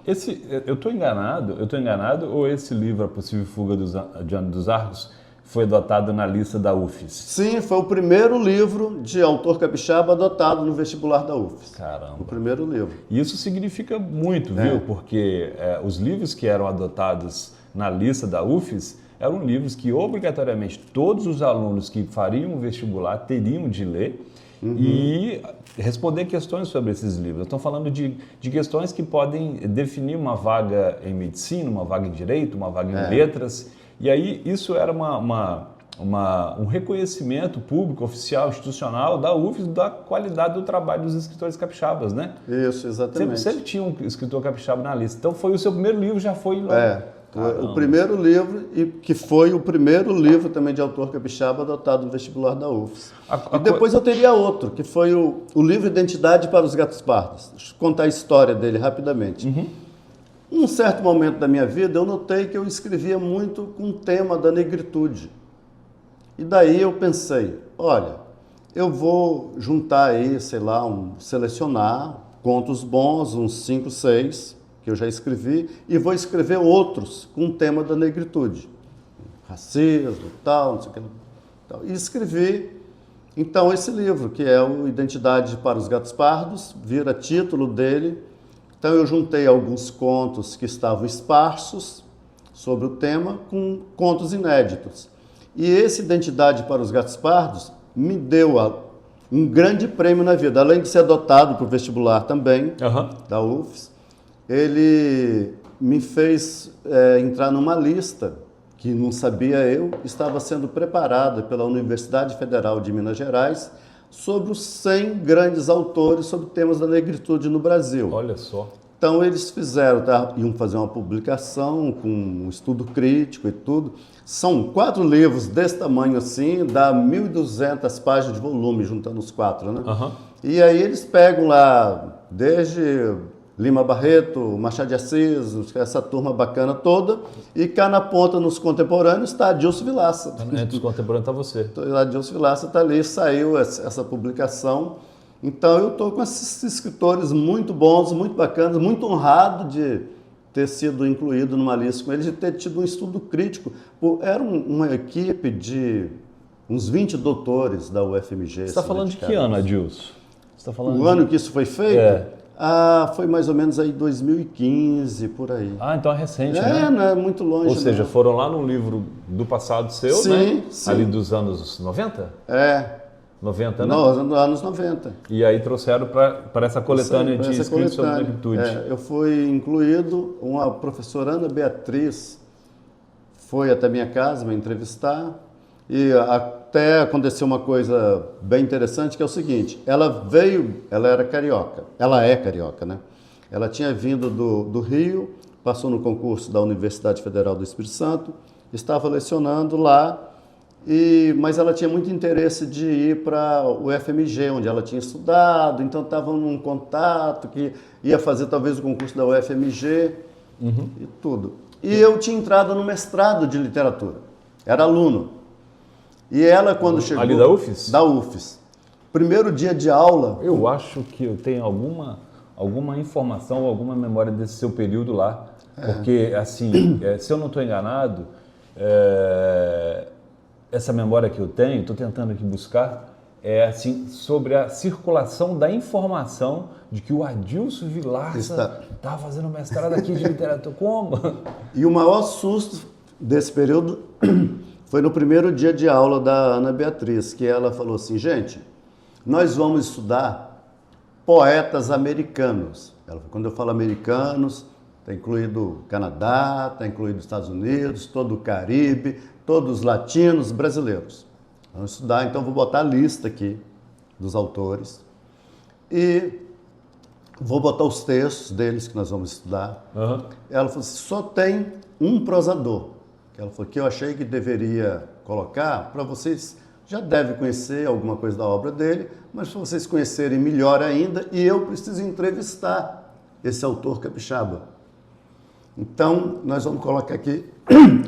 Eu estou enganado ou esse livro, A Possível Fuga de Ana dos Arcos, foi adotado na lista da UFES? Sim, foi o primeiro livro de autor capixaba adotado no vestibular da UFES. Caramba. O primeiro livro. E isso significa muito, viu? Porque os livros que eram adotados na lista da UFES eram livros que obrigatoriamente todos os alunos que fariam o vestibular teriam de ler e responder questões sobre esses livros. Estão falando de questões que podem definir uma vaga em medicina, uma vaga em direito, uma vaga em letras. E aí isso era um reconhecimento público, oficial, institucional da UFES da qualidade do trabalho dos escritores capixabas, né? Isso, exatamente. Sempre tinha um escritor capixaba na lista. Então foi o seu primeiro livro, já foi lá. O primeiro livro, e que foi o primeiro livro também de autor capixaba adotado no vestibular da UFES. E depois eu teria outro, que foi o livro Identidade para os Gatos Pardos. Deixa eu contar a história dele rapidamente. Num certo momento da minha vida, eu notei que eu escrevia muito com o tema da negritude. E daí eu pensei, olha, eu vou juntar aí, selecionar contos bons, uns 5, 6, que eu já escrevi, e vou escrever outros com o tema da negritude. Racismo, tal, não sei o que. Tal. E escrevi, então, esse livro, que é o Identidade para os Gatos Pardos, vira título dele. Então eu juntei alguns contos que estavam esparsos sobre o tema com contos inéditos. E esse Identidade para os Gatos Pardos me deu um grande prêmio na vida. Além de ser adotado para o vestibular também, da UFES, ele me fez entrar numa lista que não sabia eu, estava sendo preparada pela Universidade Federal de Minas Gerais, sobre os 100 grandes autores sobre temas da negritude no Brasil. Olha só. Então eles fizeram, iam fazer uma publicação com um estudo crítico e tudo. São 4 livros desse tamanho assim, dá 1.200 páginas de volume, juntando os 4, né? Uhum. E aí eles pegam lá, desde Lima Barreto, Machado de Assis, essa turma bacana toda, e cá na ponta, nos contemporâneos, está Adilson Vilaça. Entre os contemporâneos está você. Adilson Vilaça está ali, saiu essa publicação. Então eu estou com esses escritores muito bons, muito bacanas, muito honrado de ter sido incluído numa lista com eles, de ter tido um estudo crítico. Era uma equipe de uns 20 doutores da UFMG. Você está falando de que ano, Adilson? Você tá falando ano que isso foi feito? Foi mais ou menos aí 2015, por aí. Então é recente, né? Não é muito longe. Ou seja, foram lá no livro do passado seu, sim, né? Sim. Ali dos anos 90? 90, né? Nos anos 90. E aí trouxeram para essa coletânea de escritos sobre negritude. Eu fui incluído, uma professora Ana Beatriz foi até minha casa me entrevistar, e até aconteceu uma coisa bem interessante, que é o seguinte: ela era carioca, ela é carioca, né? Ela tinha vindo do Rio, passou no concurso da Universidade Federal do Espírito Santo, estava lecionando lá, mas ela tinha muito interesse de ir para o UFMG, onde ela tinha estudado, então estava num contato que ia fazer talvez o concurso da UFMG e tudo. E eu tinha entrado no mestrado de literatura, era aluno. E ela, quando chegou... Ali da UFES? Da UFES. Primeiro dia de aula... Eu acho que eu tenho alguma informação, alguma memória desse seu período lá. Porque, assim, se eu não estou enganado, essa memória que eu tenho, estou tentando aqui buscar, é assim, sobre a circulação da informação de que o Adilson Vilaça estava fazendo mestrado aqui de literatura. Como? E o maior susto desse período... foi no primeiro dia de aula da Ana Beatriz, que ela falou assim: gente, nós vamos estudar poetas americanos. Quando eu falo americanos, está incluído o Canadá, está incluído os Estados Unidos, todo o Caribe, todos os latinos, brasileiros. Vamos estudar, então vou botar a lista aqui dos autores e vou botar os textos deles que nós vamos estudar. Ela falou assim: só tem um prosador. Ela falou que eu achei que deveria colocar, para vocês já devem conhecer alguma coisa da obra dele, mas para vocês conhecerem melhor ainda, e eu preciso entrevistar esse autor capixaba. Então, nós vamos colocar aqui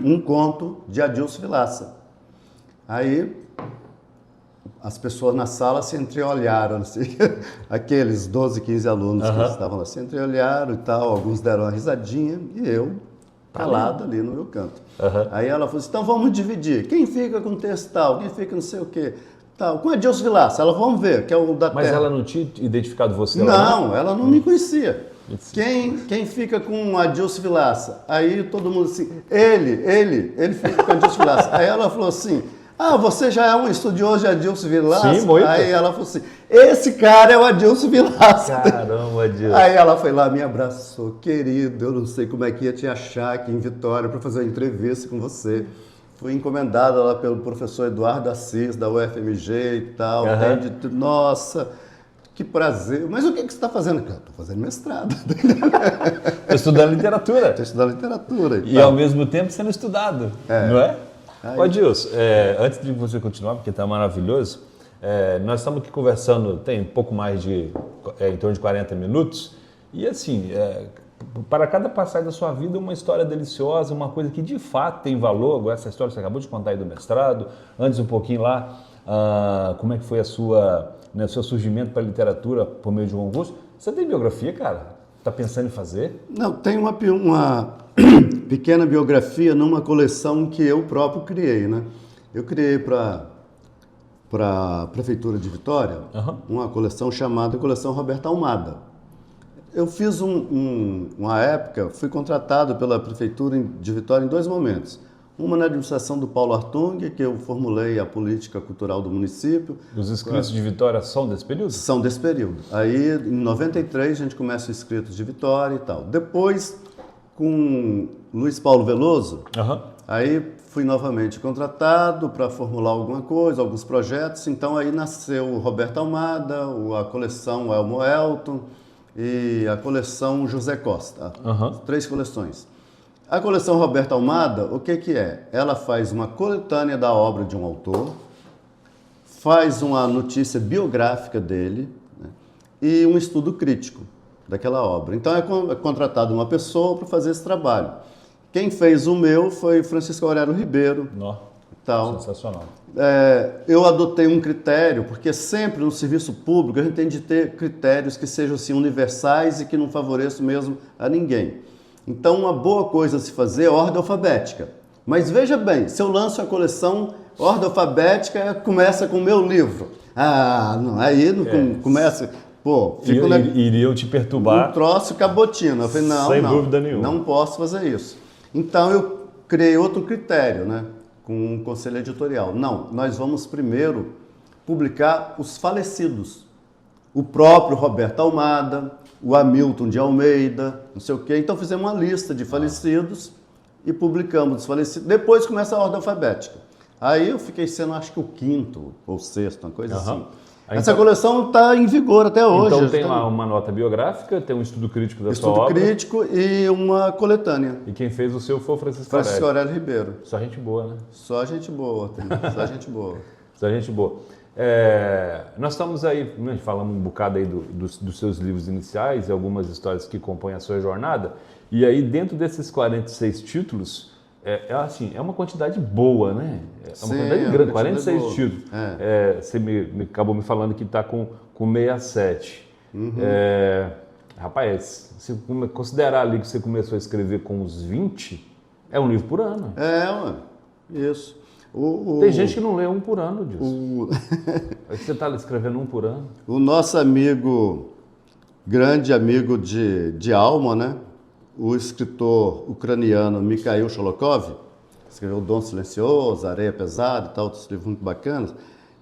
um conto de Adilson Vilaça. Aí, as pessoas na sala se entreolharam, assim, aqueles 12, 15 alunos que estavam lá se entreolharam e tal, alguns deram uma risadinha, e eu... calado ali no meu canto. Aí ela falou assim: então vamos dividir. Quem fica com o texto tal, quem fica não sei o quê, tal. Com Adilson Vilaça, ela vamos ver, que é o da Mas Terra. ela não tinha identificado você? Não, ela não me conhecia. Quem fica com Adilson Vilaça? Aí todo mundo assim, ele fica com Adilson Vilaça. Aí ela falou assim: você já é um estudioso de Adilson Vilaça? Sim, muito. Aí ela falou assim: esse cara é o Adilson Vilaça. Caramba, Adilson. Aí ela foi lá, me abraçou: querido, eu não sei como é que ia te achar aqui em Vitória para fazer uma entrevista com você. Fui encomendada lá pelo professor Eduardo Assis, da UFMG e tal. Nossa, que prazer. Mas o que você está fazendo? Estou fazendo mestrado. Estou estudando literatura. Estou estudando literatura. E ao mesmo tempo sendo estudado, não é? Adilson, antes de você continuar, porque está maravilhoso, nós estamos aqui conversando, tem um pouco mais de, em torno de 40 minutos, e assim, para cada passagem da sua vida, uma história deliciosa, uma coisa que de fato tem valor. Essa história que você acabou de contar aí do mestrado, antes um pouquinho lá, como é que foi o seu surgimento para a literatura por meio de um concurso. Você tem biografia, cara? Está pensando em fazer? Não, tem uma pequena biografia numa coleção que eu próprio criei, né? Eu criei para a Prefeitura de Vitória uma coleção chamada Coleção Roberto Almada. Eu fiz uma época, fui contratado pela Prefeitura de Vitória em 2 momentos. Uma na administração do Paulo Artung, que eu formulei a política cultural do município. Os inscritos de Vitória são desse período? São desse período. Aí, em 93, a gente começa os inscritos de Vitória e tal. Depois, com Luiz Paulo Veloso, aí fui novamente contratado para formular alguma coisa, alguns projetos. Então, aí nasceu o Roberto Almada, a coleção Elmo Elton, e a coleção José Costa. 3 coleções. A coleção Roberto Almada, o que é? Ela faz uma coletânea da obra de um autor, faz uma notícia biográfica dele, né, e um estudo crítico daquela obra. Então é contratado uma pessoa para fazer esse trabalho. Quem fez o meu foi Francisco Aurélio Ribeiro. Então, sensacional. Eu adotei um critério, porque sempre no serviço público a gente tem de ter critérios que sejam assim, universais e que não favoreçam mesmo a ninguém. Então uma boa coisa a se fazer é ordem alfabética. Mas veja bem, se eu lanço a coleção ordem alfabética, começa com o meu livro. Não, aí não começa... Pô, iriam te perturbar. Um troço cabotino. Eu falei, sem dúvida nenhuma. Não posso fazer isso. Então eu criei outro critério, né? Com um conselho editorial. Não, nós vamos primeiro publicar os falecidos. O próprio Roberto Almada, o Hamilton de Almeida, não sei o quê. Então fizemos uma lista de falecidos e publicamos os falecidos. Depois começa a ordem alfabética. Aí eu fiquei sendo, acho que o 5º ou 6º, uma coisa assim. Essa coleção está em vigor até hoje. Então tem lá uma nota biográfica, tem um estudo crítico da sua obra. Estudo crítico e uma coletânea. E quem fez o seu foi o Francisco Aurélio Ribeiro. Só gente boa, né? Só gente boa, só gente boa. Só gente boa. Nós estamos aí, falamos um bocado aí dos seus livros iniciais e algumas histórias que compõem a sua jornada. E aí dentro desses 46 títulos, é uma quantidade boa, né? É uma quantidade grande, 46 títulos. Você acabou me falando que está com 67. Rapaz, se considerar ali que você começou a escrever com uns 20, é um livro por ano. Isso. Tem gente que não lê um por ano disso. Você está escrevendo um por ano? O nosso grande amigo de alma, né? O escritor ucraniano Mikhail Sholokov, escreveu Dom Silencioso, Areia Pesada e tal, outros livros muito bacanas.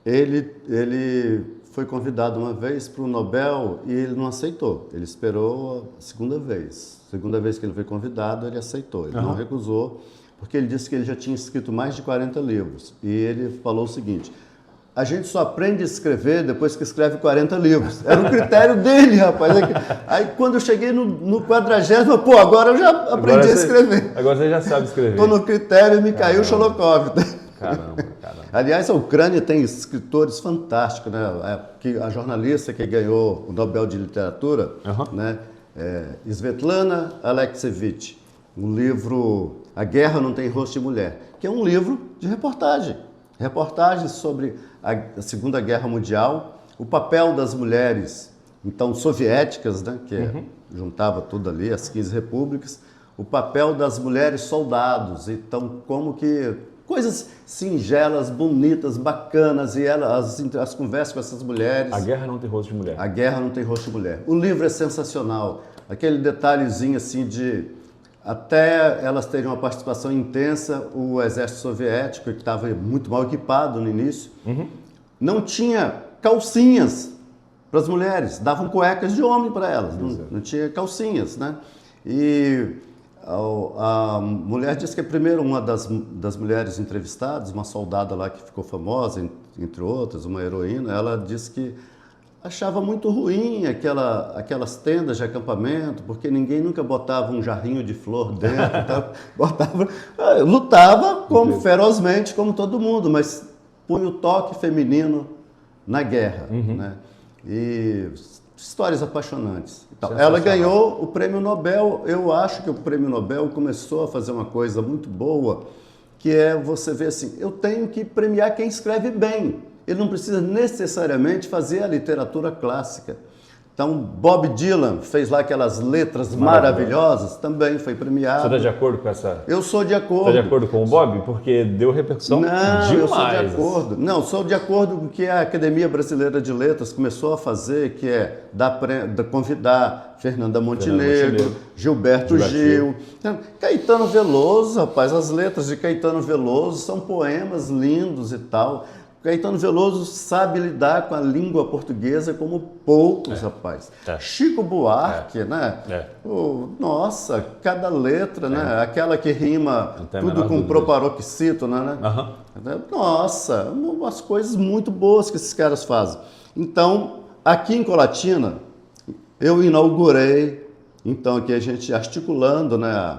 Ele foi convidado uma vez para o Nobel e ele não aceitou. Ele esperou a segunda vez. Segunda vez que ele foi convidado, ele aceitou. Ele não recusou, porque ele disse que ele já tinha escrito mais de 40 livros. E ele falou o seguinte: a gente só aprende a escrever depois que escreve 40 livros. Era um critério dele, rapaz. Aí quando eu cheguei no 40º, agora eu já aprendi a escrever. Agora você já sabe escrever. Estou no critério Mikhail Sholokov. Caramba. Aliás, a Ucrânia tem escritores fantásticos, né? A jornalista que ganhou o Nobel de Literatura, né? Svetlana Alexievich, o livro A Guerra Não Tem Rosto de Mulher, que é um livro de reportagem. Reportagens sobre a Segunda Guerra Mundial, o papel das mulheres, então, soviéticas, né, que juntava tudo ali, as 15 repúblicas, o papel das mulheres soldados, então, como que coisas singelas, bonitas, bacanas, e as conversas com essas mulheres. A Guerra Não Tem Rosto de Mulher. A Guerra Não Tem Rosto de Mulher. O livro é sensacional, aquele detalhezinho assim de... Até elas terem uma participação intensa, o exército soviético, que estava muito mal equipado no início, não tinha calcinhas para as mulheres, davam cuecas de homem para elas, não tinha calcinhas, né? E a mulher disse que primeiro uma das mulheres entrevistadas, uma soldada lá que ficou famosa, entre outras, uma heroína, ela disse que achava muito ruim aquelas tendas de acampamento, porque ninguém nunca botava um jarrinho de flor dentro, lutava ferozmente como todo mundo, mas põe o toque feminino na guerra, né? E histórias apaixonantes. Então, ela ganhou o Prêmio Nobel. Eu acho que o Prêmio Nobel começou a fazer uma coisa muito boa, que é você ver assim, eu tenho que premiar quem escreve bem. Ele não precisa necessariamente fazer a literatura clássica. Então, Bob Dylan fez lá aquelas letras maravilhosas, também foi premiado. Você está de acordo com essa? Eu sou de acordo. Está de acordo com o Bob? Porque deu repercussão demais. Eu sou de acordo. Não, sou de acordo com o que a Academia Brasileira de Letras começou a fazer, que é convidar Fernanda Montenegro, Gilberto Gil, Caetano Veloso, rapaz. As letras de Caetano Veloso são poemas lindos e tal. Caetano Veloso sabe lidar com a língua portuguesa como poucos, rapaz. Chico Buarque, né? Nossa, cada letra, né? Aquela que rima tudo com proparoxítono, né? Nossa, umas coisas muito boas que esses caras fazem. Então, aqui em Colatina, Eu inaugurei, então, aqui a gente articulando, né,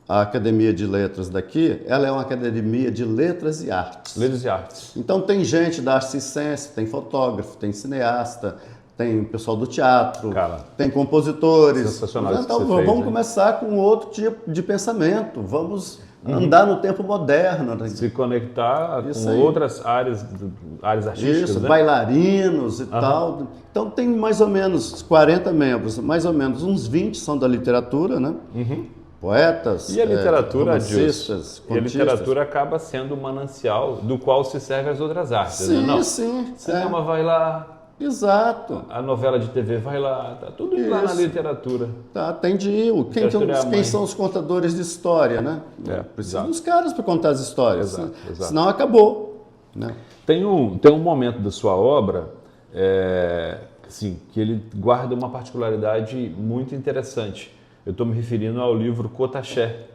a Academia de Letras daqui, ela é uma academia de letras e artes. Letras e artes. Então tem gente da arte circense, tem fotógrafo, tem cineasta, tem pessoal do teatro, tem compositores. Sensacional. Então vamos começar com outro tipo de pensamento, vamos andar no tempo moderno. Se conectar com outras áreas artísticas. Isso, né? Bailarinos e tal. Então tem mais ou menos 40 membros, mais ou menos uns 20 são da literatura, né? Poetas, e a literatura, romancistas, e a literatura acaba sendo um manancial do qual se serve as outras artes. Sim, né? Não, sim. Cinema vai lá. Exato. A novela de TV vai lá, tá tudo indo lá na literatura. Tá, tem de ir. Quem são os contadores de história, né? Precisa dos caras para contar as histórias. Exato. Senão acabou. Né? Tem um momento da sua obra assim, que ele guarda uma particularidade muito interessante. Eu estou me referindo ao livro Cotaxé.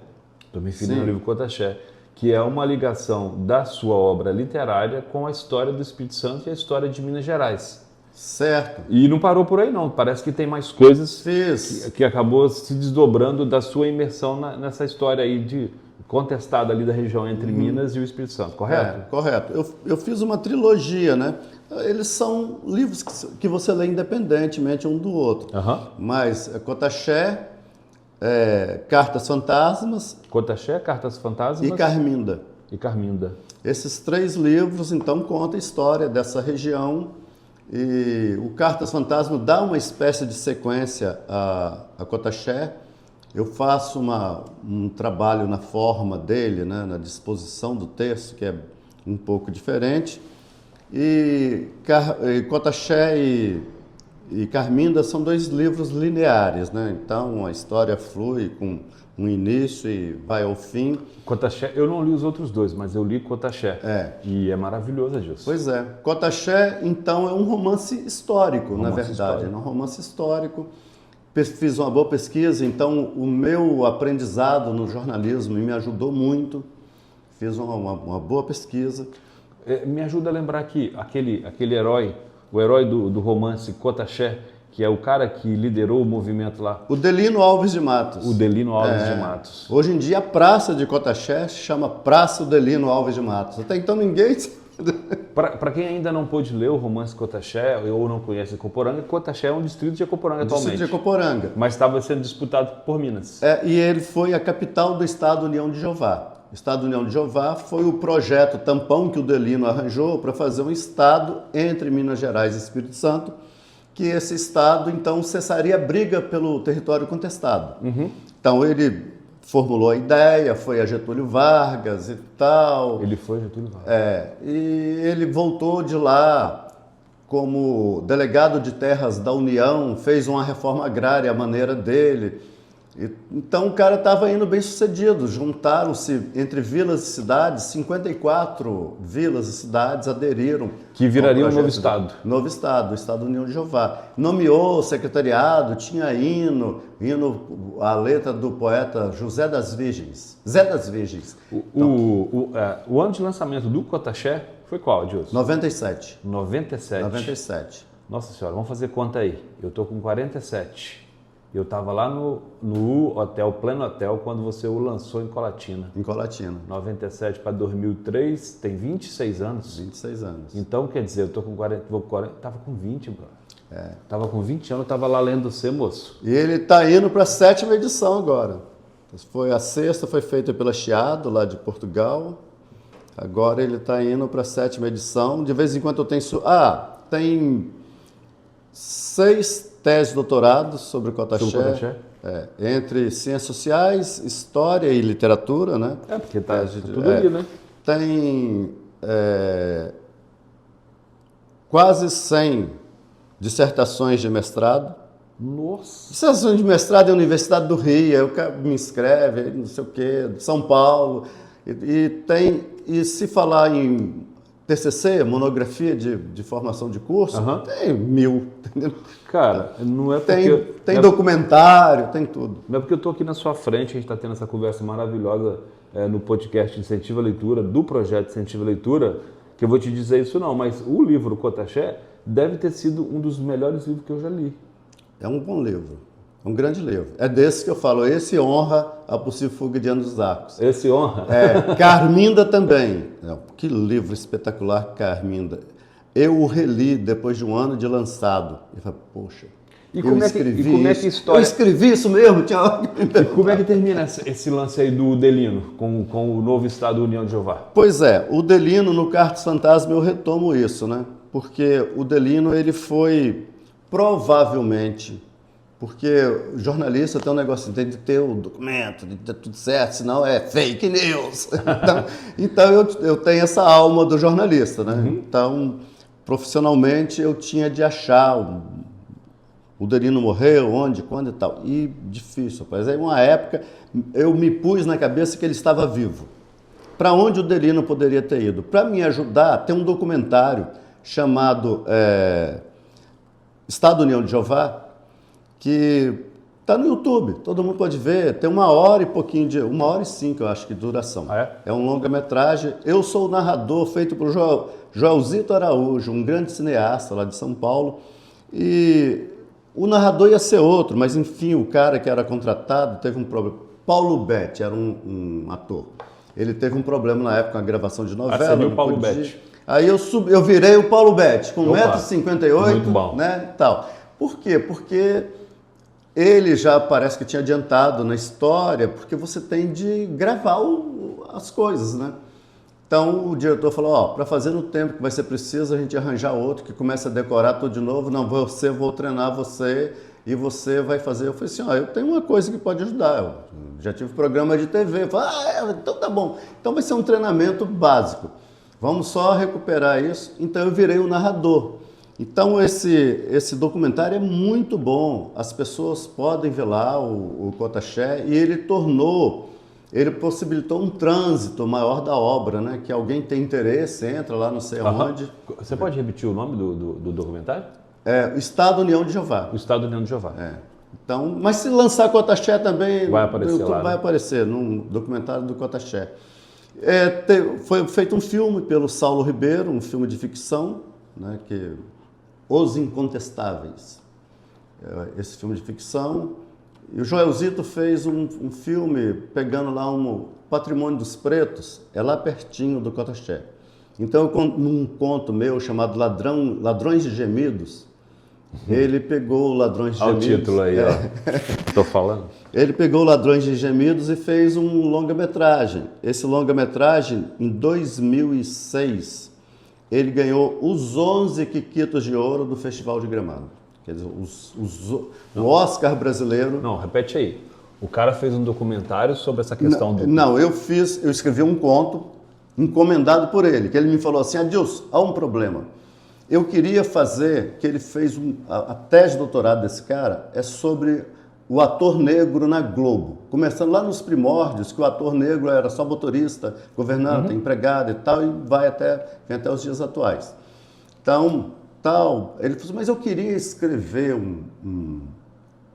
Que é uma ligação da sua obra literária com a história do Espírito Santo e a história de Minas Gerais. Certo. E não parou por aí não, parece que tem mais coisas que acabou se desdobrando da sua imersão nessa história aí contestada ali da região entre Minas e o Espírito Santo, correto? Correto. Eu fiz uma trilogia, né? Eles são livros que você lê independentemente um do outro. Mas Cotaxé, Cartas Fantasmas... Cotaxé, Cartas Fantasmas... E Carminda. Esses 3 livros, então, contam a história dessa região. E o Cartas Fantasmas dá uma espécie de sequência a Cotaxé. Eu faço um trabalho na forma dele, né, na disposição do texto, que é um pouco diferente. E Cotaxé e Carminda são 2 livros lineares, né? Então a história flui com um início e vai ao fim. Cotaxé, eu não li os outros 2, mas eu li Cotaxé. E é maravilhoso disso. Pois é. Cotaxé, então, é um romance histórico, na verdade. É um romance histórico. Fiz uma boa pesquisa, então o meu aprendizado no jornalismo me ajudou muito. Fiz uma boa pesquisa. Me ajuda a lembrar que aquele herói, o herói do romance Cotaxé, que é o cara que liderou o movimento lá. O Delino Alves de Matos. De Matos. Hoje em dia a praça de Cotaxé se chama Praça Delino Alves de Matos. Até então ninguém... Para quem ainda não pôde ler o romance Cotaxé ou não conhece Ecoporanga, Cotaxé é um distrito de Ecoporanga atualmente. Distrito de Ecoporanga. Mas estava sendo disputado por Minas. E ele foi a capital do Estado União de Jeová. O Estado União de Jeová foi o projeto tampão que o Delino arranjou para fazer um estado entre Minas Gerais e Espírito Santo, que esse estado, então, cessaria a briga pelo território contestado. Então, ele formulou a ideia, foi a Getúlio Vargas e tal. Ele foi Getúlio Vargas. E ele voltou de lá como delegado de terras da União, fez uma reforma agrária à maneira dele. Então o cara estava indo bem sucedido, juntaram-se entre vilas e cidades, 54 vilas e cidades aderiram. Que viraria um novo estado. Novo estado, o Estado União de Jeová. Nomeou o secretariado, tinha hino, a letra do poeta José das Virgens, Zé das Virgens. O ano de lançamento do Cotaxé foi qual, Adilson? 97. 97. Nossa senhora, vamos fazer conta aí. Eu tô com 47. Eu estava lá no hotel, Pleno Hotel, quando você o lançou em Colatina. 97 para 2003, tem 26 anos. 26 anos. Então, quer dizer, eu tô com 40, tava com 20, bro. Tava com 20 anos, eu tava lá lendo você, moço. E ele tá indo para a 7ª edição agora. A 6ª foi feita pela Chiado, lá de Portugal. Agora ele está indo para a 7ª edição. De vez em quando eu tenho... tem 6 teses de doutorado sobre Cotaxé. Entre ciências sociais, história e literatura, né? Porque tá tudo ali, né? Tem quase 100 dissertações de mestrado. Nossa! Dissertações de mestrado é a Universidade do Rio, aí o cara me inscreve, não sei o quê, de São Paulo. E se falar em TCC, monografia de formação de curso, tem 1000, entendeu? Cara, não é porque... Tem documentário, tem tudo. Não é porque eu estou aqui na sua frente, a gente está tendo essa conversa maravilhosa no podcast Incentiva a Leitura, do projeto Incentiva a Leitura, que eu vou te dizer isso não, mas o livro Cotaxé deve ter sido um dos melhores livros que eu já li. É um bom livro, é um grande livro. É desse que eu falo, esse honra a possível fuga de Ana dos Arcos. Esse honra? Carminda também. Que livro espetacular, Carminda. Eu o reli depois de um ano de lançado. E falei, poxa, como é que história... Eu escrevi isso mesmo? E como é que termina esse lance aí do Delino com o novo Estado União de Jeová? Pois é, o Delino no Cartas Fantasma eu retomo isso, né? Porque o Delino ele foi provavelmente, porque o jornalista tem um negócio, tem de ter o documento, de ter tudo certo, senão é fake news. Então eu tenho essa alma do jornalista, né? Então, profissionalmente eu tinha de achar o Delino morreu, onde, quando e tal. E difícil, rapaz. Aí uma época eu me pus na cabeça que ele estava vivo. Para onde o Delino poderia ter ido? Para me ajudar, tem um documentário chamado Estado União de Jeová, que está no YouTube, todo mundo pode ver, tem 1h e pouquinho, 1h05 eu acho que duração. É um longa-metragem, eu sou o narrador, feito por Joelzito Araújo, um grande cineasta lá de São Paulo, e o narrador ia ser outro, mas enfim, o cara que era contratado teve um problema. Paulo Betti era um ator, ele teve um problema na época com a gravação de novela. Você viu o Paulo Betti? Aí eu virei o Paulo Betti, com 1,58m, muito bom. Né, tal. Por quê? Porque ele já parece que tinha adiantado na história, porque você tem de gravar as coisas, né? Então o diretor falou, para fazer no tempo que vai ser preciso, a gente arranjar outro que comece a decorar tudo de novo. Não, vou treinar você e você vai fazer. Eu falei assim, eu tenho uma coisa que pode ajudar. Eu já tive programa de TV. Eu falei, então tá bom. Então vai ser um treinamento básico. Vamos só recuperar isso. Então eu virei o narrador. Então esse documentário é muito bom. As pessoas podem ver lá o Cotaxé, e ele possibilitou um trânsito maior da obra, né? Que alguém tem interesse, entra lá, não sei aonde. Você pode repetir o nome do documentário? O Estado União de Jeová. O Estado União de Jeová. Então, mas se lançar Cotaxé também, vai aparecer lá, vai aparecer num documentário do Cotaxé. Foi feito um filme pelo Saulo Ribeiro, um filme de ficção, né, que Os Incontestáveis. Esse filme de ficção. E o Joelzito fez um filme pegando lá um Patrimônio dos Pretos, lá pertinho do Cotaxé. Então, num conto meu chamado Ladrões de Gemidos, ele pegou Ladrões de Gemidos. Olha o título aí, Estou falando. Ele pegou Ladrões de Gemidos e fez um longa-metragem. Esse longa-metragem, em 2006, ele ganhou os 11 Quiquitos de Ouro do Festival de Gramado. Quer dizer, o Oscar brasileiro... Não, repete aí. O cara fez um documentário sobre essa questão do... Não, eu escrevi um conto encomendado por ele, que ele me falou assim, Adilson, há um problema. Eu queria fazer, que ele fez a tese de doutorado desse cara é sobre o ator negro na Globo. Começando lá nos primórdios, que o ator negro era só motorista, governante, empregado e tal, e vem até os dias atuais. Então, ele falou assim, mas eu queria escrever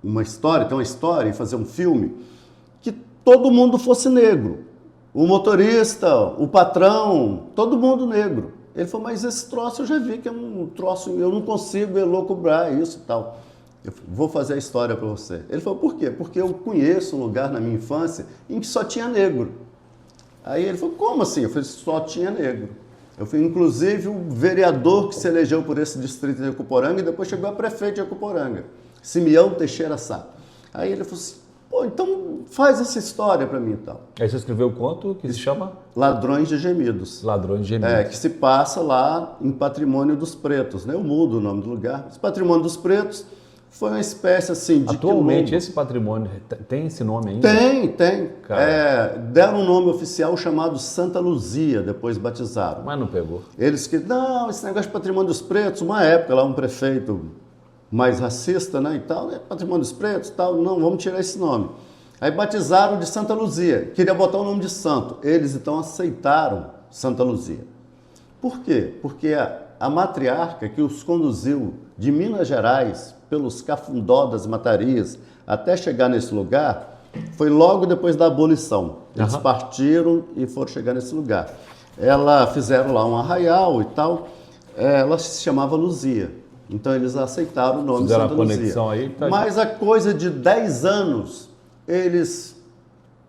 uma história, ter uma história e fazer um filme que todo mundo fosse negro. O motorista, o patrão, todo mundo negro. Ele falou, mas esse troço eu já vi que é um troço, eu não consigo elocubrar isso e tal. Eu falei, vou fazer a história para você. Ele falou, por quê? Porque eu conheço um lugar na minha infância em que só tinha negro. Aí ele falou, como assim? Eu falei, só tinha negro. Eu fui, inclusive, o vereador que se elegeu por esse distrito de Ecoporanga e depois chegou a prefeito de Ecoporanga, Simeão Teixeira Sá. Aí ele falou assim, então faz essa história para mim e tal. Aí você escreveu o conto que se chama? Ladrões de Gemidos. Ladrões de Gemidos. Que se passa lá em Patrimônio dos Pretos, né? Eu mudo o nome do lugar. Esse Patrimônio dos Pretos foi uma espécie assim de... Atualmente esse patrimônio tem esse nome ainda? Tem. Deram um nome oficial chamado Santa Luzia, depois batizaram. Mas não pegou. Eles que, não, esse negócio de Patrimônio dos Pretos, uma época lá um prefeito mais racista, né, e tal, né, Patrimônio dos Pretos e tal, não, vamos tirar esse nome. Aí batizaram de Santa Luzia, queria botar o nome de santo. Eles então aceitaram Santa Luzia. Por quê? Porque a matriarca que os conduziu de Minas Gerais, pelos Cafundó das Matarias, até chegar nesse lugar, foi logo depois da abolição. Eles partiram e foram chegar nesse lugar. Fizeram lá um arraial e tal, ela se chamava Luzia. Então eles aceitaram o nome Fizeram Santa a conexão Luzia. aí, tá. Mas a coisa de 10 anos, eles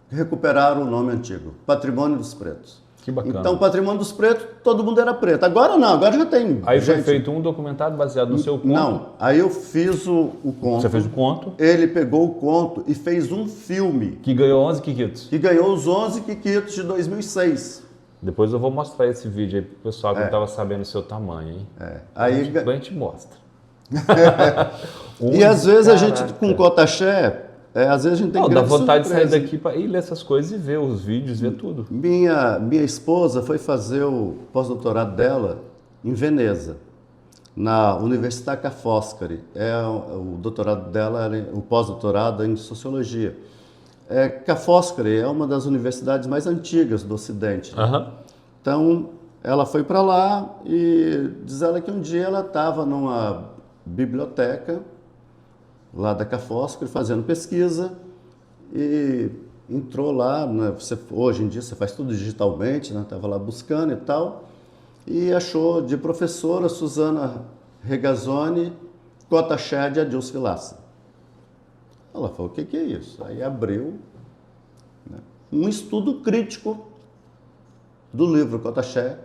recuperaram o nome antigo, Patrimônio dos Pretos. Que bacana. Então, Patrimônio dos Pretos, todo mundo era preto. Agora não, agora já tem. Aí foi feito um documentário baseado no seu conto? Não, aí eu fiz o conto. Você fez o conto? Ele pegou o conto e fez um filme. Que ganhou 11 quiquitos. Que ganhou os 11 quiquitos de 2006. Depois eu vou mostrar esse vídeo aí pro pessoal que não estava sabendo o seu tamanho, hein? Aí Depois a gente mostra. E às vezes a gente, com cotaxé, às vezes a gente tem dá vontade surpresa. de sair daqui para ir ler essas coisas e ver os vídeos, ver tudo. Minha esposa foi fazer o pós-doutorado dela em Veneza, na Università Ca' Foscari. O doutorado dela, o pós-doutorado em Sociologia. Ca' Foscari é uma das universidades mais antigas do Ocidente. Né? Então, ela foi para lá e diz ela que um dia ela estava numa biblioteca lá da Ca' Foscari fazendo pesquisa e entrou lá, né? Hoje em dia você faz tudo digitalmente, né? Estava lá buscando e tal, e achou de professora Susana Regazzoni, cotaxé de Adilson Vilaça. Ela falou, o que é isso? Aí abriu, né, um estudo crítico do livro Cotaxé,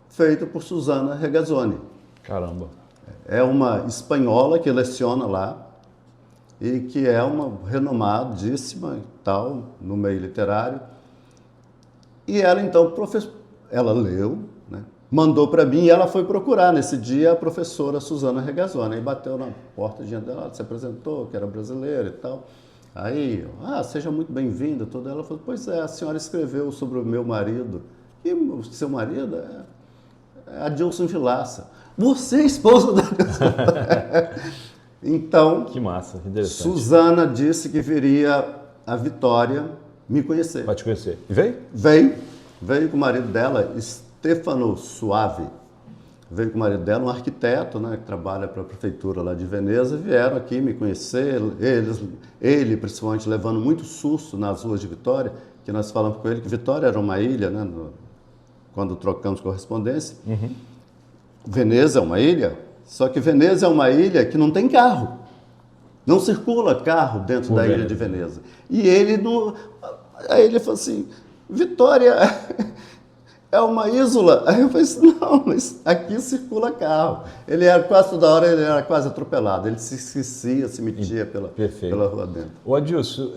feito por Susana Regazzoni. Caramba. É uma espanhola que leciona lá e que é uma renomadíssima tal no meio literário. E ela então, ela leu, né, mandou para mim e ela foi procurar nesse dia a professora Susana Regazzoni. Aí bateu na porta diante dela, se apresentou, que era brasileira e tal. Aí, seja muito bem-vinda, toda ela falou, pois é, a senhora escreveu sobre o meu marido. E o seu marido é Adilson Vilaça. Você é esposa da Então, que massa, que interessante. Susana disse que viria a Vitória me conhecer. Vai te conhecer. E veio? Veio com o marido dela, Stefano Suave. Veio com o marido dela, um arquiteto, né, que trabalha para a prefeitura lá de Veneza, vieram aqui me conhecer, ele principalmente levando muito susto nas ruas de Vitória, que nós falamos com ele que Vitória era uma ilha, né, quando trocamos correspondência. Veneza é uma ilha, só que Veneza é uma ilha que não tem carro. Não circula carro dentro da ilha de Veneza. E ele aí ele falou assim, Vitória é uma isla? Aí eu falei assim, não, mas aqui circula carro. Ele era quase toda hora, ele era quase atropelado. Ele se esquecia, se metia pela rua dentro. Ô Adilson,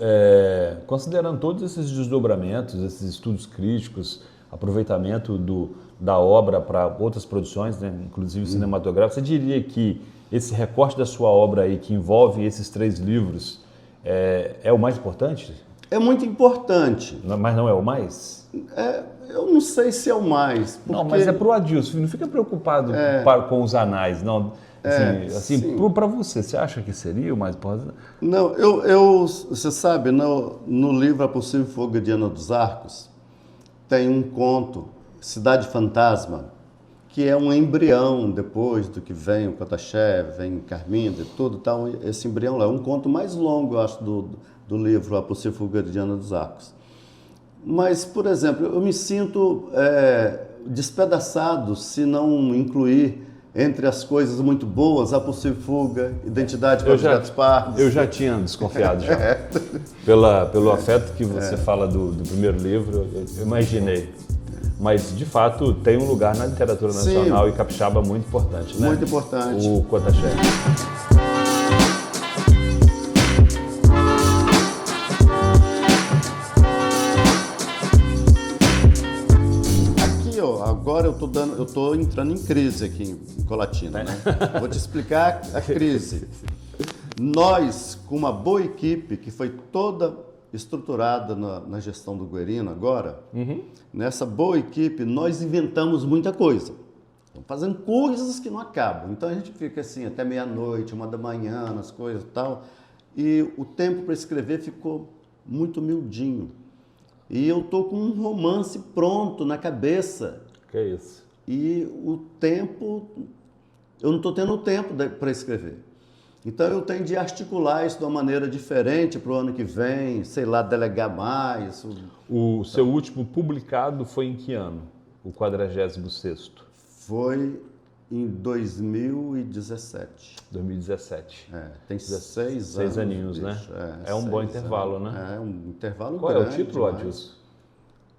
considerando todos esses desdobramentos, esses estudos críticos, aproveitamento da obra para outras produções, né, inclusive cinematográficas, você diria que esse recorte da sua obra aí, que envolve esses 3 livros, é o mais importante? É muito importante. Mas não é o mais? Eu não sei se é o mais. Porque... Não, mas é para o Adilson, não fica preocupado com os anais, não. Para você acha que seria o mais importante? Não, você sabe, no livro A Possível Fuga de Ana dos Arcos, tem um conto, Cidade Fantasma, que é um embrião depois do que vem o Cotaxé, vem Carminda e tudo, tal, esse embrião lá é um conto mais longo, eu acho, do livro A Possível Fuga de Ana dos Arcos. Mas, por exemplo, eu me sinto despedaçado se não incluir entre as coisas muito boas A Possível Fuga, Identidade para os Gatos Pardos. Eu já tinha desconfiado já. Pelo afeto que você fala do primeiro livro, eu imaginei. Mas, de fato, tem um lugar na literatura nacional. Sim. E capixaba muito importante, né? Muito importante. O Cotaxé. Agora eu tô entrando em crise aqui em Colatina, né? Vou te explicar a crise. Nós, com uma boa equipe que foi toda estruturada na gestão do Guerino agora, nessa boa equipe nós inventamos muita coisa. Estamos fazendo coisas que não acabam. Então a gente fica assim até meia-noite, 1h nas coisas e tal. E o tempo para escrever ficou muito miudinho. E eu tô com um romance pronto na cabeça. Que é isso? E o tempo, eu não estou tendo tempo para escrever. Então eu tenho de articular isso de uma maneira diferente para o ano que vem, sei lá, delegar mais. O seu último publicado foi em que ano? O 46º? Foi em 2017. 2017. Tem 6 anos. 6 aninhos, né? É um bom intervalo, né? É um intervalo Qual grande. Qual é o título, Adilson?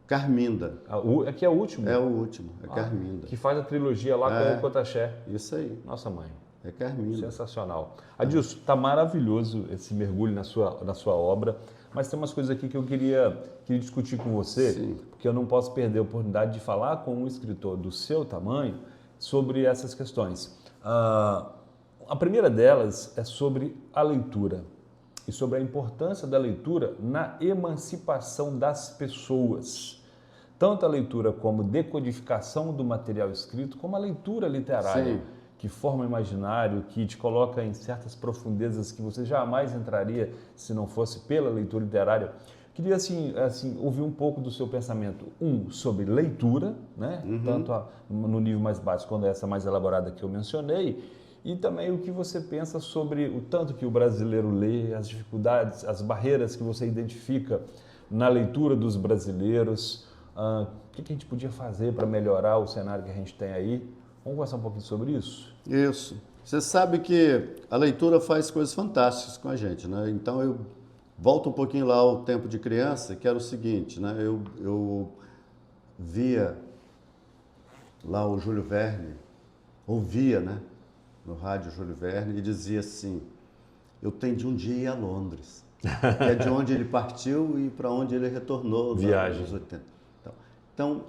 Carminda. Aqui é o último? É o último, Carminda. Que faz a trilogia lá com o Cotaché. Isso aí. Nossa mãe. É Carminda. Sensacional. Adilson, está maravilhoso esse mergulho na sua obra, mas tem umas coisas aqui que eu queria discutir com você, Sim. porque eu não posso perder a oportunidade de falar com um escritor do seu tamanho sobre essas questões. A primeira delas é sobre a leitura e sobre a importância da leitura na emancipação das pessoas. Tanto a leitura como decodificação do material escrito, como a leitura literária. Sim. Que forma o imaginário, que te coloca em certas profundezas que você jamais entraria se não fosse pela leitura literária. Queria, assim ouvir um pouco do seu pensamento, sobre leitura, né? Tanto no nível mais básico quanto essa mais elaborada que eu mencionei, e também o que você pensa sobre o tanto que o brasileiro lê, as dificuldades, as barreiras que você identifica na leitura dos brasileiros, o que a gente podia fazer para melhorar o cenário que a gente tem aí. Vamos conversar um pouquinho sobre isso? Isso. Você sabe que a leitura faz coisas fantásticas com a gente, né? Então eu volto um pouquinho lá ao tempo de criança, que era o seguinte, né? Eu via lá o Júlio Verne, ouvia, né? No rádio Júlio Verne, e dizia assim: eu tenho de um dia ir a Londres. Que é de onde ele partiu e para onde ele retornou. Viagem. Nos 80. Então,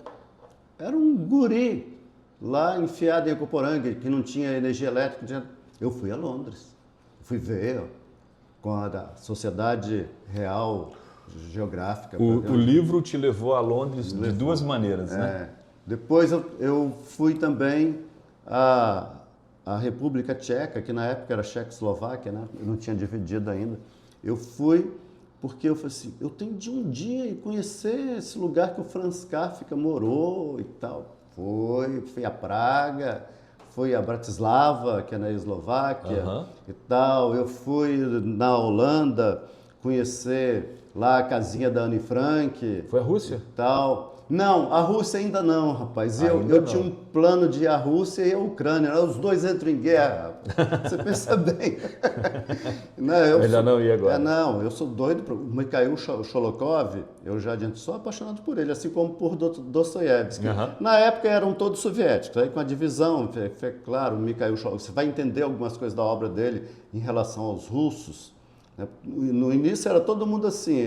era um guri lá enfiado em Ecoporanga, que não tinha energia elétrica. Eu fui a Londres. Fui ver com a Sociedade Real Geográfica. O livro te levou a Londres de duas maneiras, né? Depois eu fui também à República Tcheca, que na época era Tchecoslováquia, né? Eu não tinha dividido ainda. Eu fui porque eu falei assim, eu tenho de um dia ir conhecer esse lugar que o Franz Kafka morou e tal. Fui a Praga, fui a Bratislava, que é na Eslováquia e tal. Eu fui na Holanda conhecer lá a casinha da Anne Frank. Foi a Rússia? E tal. Não, a Rússia ainda não, rapaz. Eu tinha um plano de ir à Rússia e a Ucrânia. Os dois entram em guerra. Você pensa bem. Melhor não ir agora. Não, eu sou doido. O Mikhail Sholokhov, eu já adianto, sou apaixonado por ele, assim como por Dostoiévski. Na época eram todos soviéticos, aí com a divisão, claro, o Mikhail Sholokhov, você vai entender algumas coisas da obra dele em relação aos russos. No início era todo mundo assim,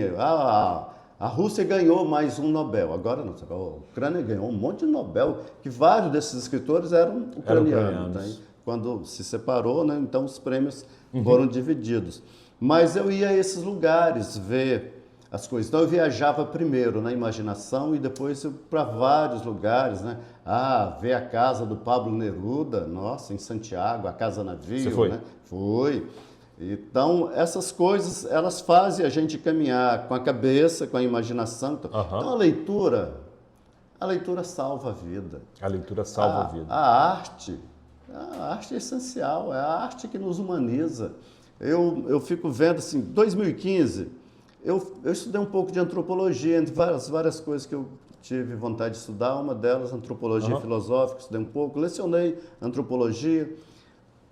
a Rússia ganhou mais um Nobel, agora não, a Ucrânia ganhou um monte de Nobel, que vários desses escritores eram ucranianos. Né? Quando se separou, né, então os prêmios foram divididos. Mas eu ia a esses lugares ver as coisas. Então eu viajava primeiro na imaginação e depois para vários lugares, né? Ver a casa do Pablo Neruda, nossa, em Santiago, a Casa Navio. Você foi? Né? Fui. Então, essas coisas, elas fazem a gente caminhar com a cabeça, com a imaginação. Então, a leitura salva a vida. A leitura salva a vida. A arte é essencial, é a arte que nos humaniza. Eu fico vendo, assim, 2015, eu estudei um pouco de antropologia, entre várias coisas que eu tive vontade de estudar, uma delas, antropologia filosófica, estudei um pouco, lecionei antropologia.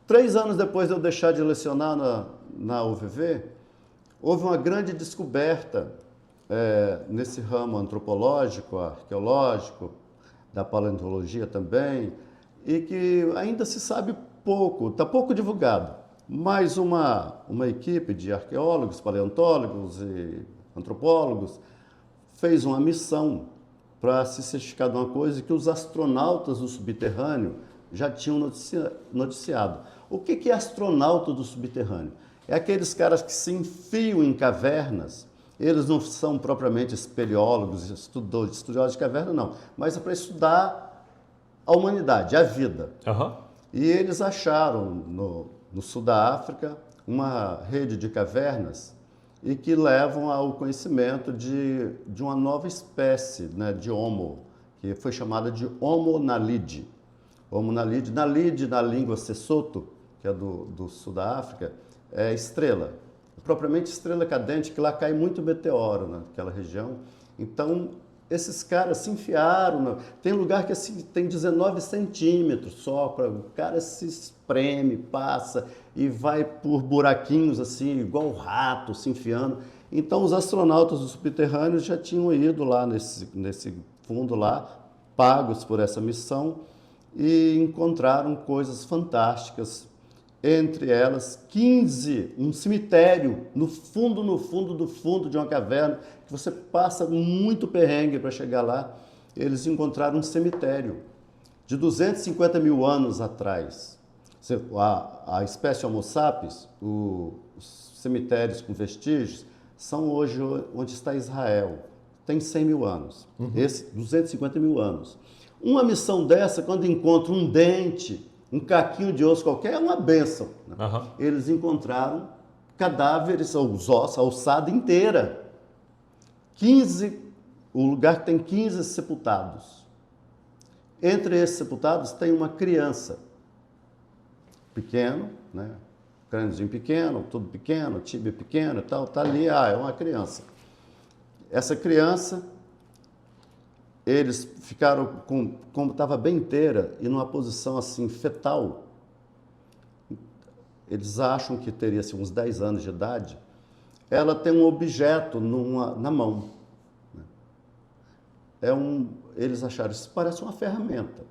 3 anos depois de eu deixar de lecionar na UVV, houve uma grande descoberta nesse ramo antropológico, arqueológico, da paleontologia também, e que ainda se sabe pouco, está pouco divulgado. Mas uma equipe de arqueólogos, paleontólogos e antropólogos fez uma missão para se certificar de uma coisa que os astronautas do subterrâneo já tinham noticiado. O que é astronauta do subterrâneo? É aqueles caras que se enfiam em cavernas. Eles não são propriamente espeleólogos, estudiosos de caverna, não. Mas é para estudar a humanidade, a vida. E eles acharam no sul da África uma rede de cavernas e que levam ao conhecimento de uma nova espécie, né, de Homo, que foi chamada de Homo naledi. Homo naledi, na língua Sesotho, que é do sul da África, é estrela. Propriamente estrela cadente, que lá cai muito meteoro naquela região. Então, Esses caras se enfiaram. Tem lugar que assim, tem 19 centímetros só, o cara se espreme, passa e vai por buraquinhos assim, igual o rato se enfiando. Então os astronautas dos subterrâneos já tinham ido lá nesse fundo lá, pagos por essa missão, e encontraram coisas fantásticas. Entre elas, um cemitério no fundo do fundo de uma caverna, que você passa muito perrengue para chegar lá. Eles encontraram um cemitério de 250 mil anos atrás. A espécie Homo sapiens, os cemitérios com vestígios, são hoje onde está Israel. Tem 100 mil anos, esse 250 mil anos. Uma missão dessa, quando encontra um dente, um caquinho de osso qualquer, é uma bênção. Né? Eles encontraram cadáveres, os ossos, a ossada inteira. O lugar tem 15 sepultados. Entre esses sepultados tem uma criança. Pequeno, né? Crâniozinho pequeno, tudo pequeno, tíbia pequeno e tal, tá ali, é uma criança. Essa criança, eles ficaram como estava bem inteira e numa posição assim fetal. Eles acham que teria assim, uns 10 anos de idade. Ela tem um objeto na mão. Eles acharam isso parece uma ferramenta.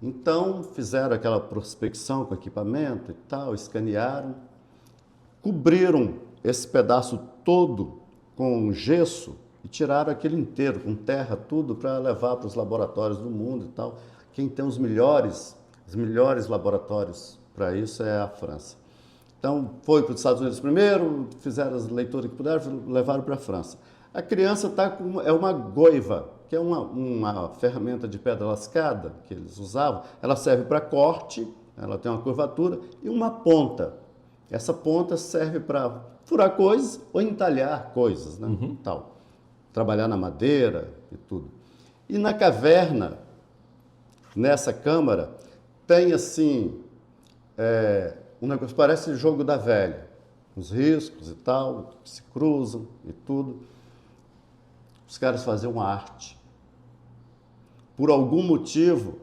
Então fizeram aquela prospecção com equipamento e tal, escanearam, cobriram esse pedaço todo com gesso e tiraram aquele inteiro, com terra, tudo, para levar para os laboratórios do mundo e tal. Quem tem os melhores laboratórios para isso é a França. Então, foi para os Estados Unidos primeiro, fizeram as leituras que puderam, levaram para a França. A criança é uma goiva, que é uma ferramenta de pedra lascada que eles usavam. Ela serve para corte, ela tem uma curvatura e uma ponta. Essa ponta serve para furar coisas ou entalhar coisas, né? Tal. Trabalhar na madeira e tudo. E na caverna, nessa câmara, tem assim, um negócio que parece o jogo da velha. Os riscos e tal, que se cruzam e tudo. Os caras faziam arte. Por algum motivo,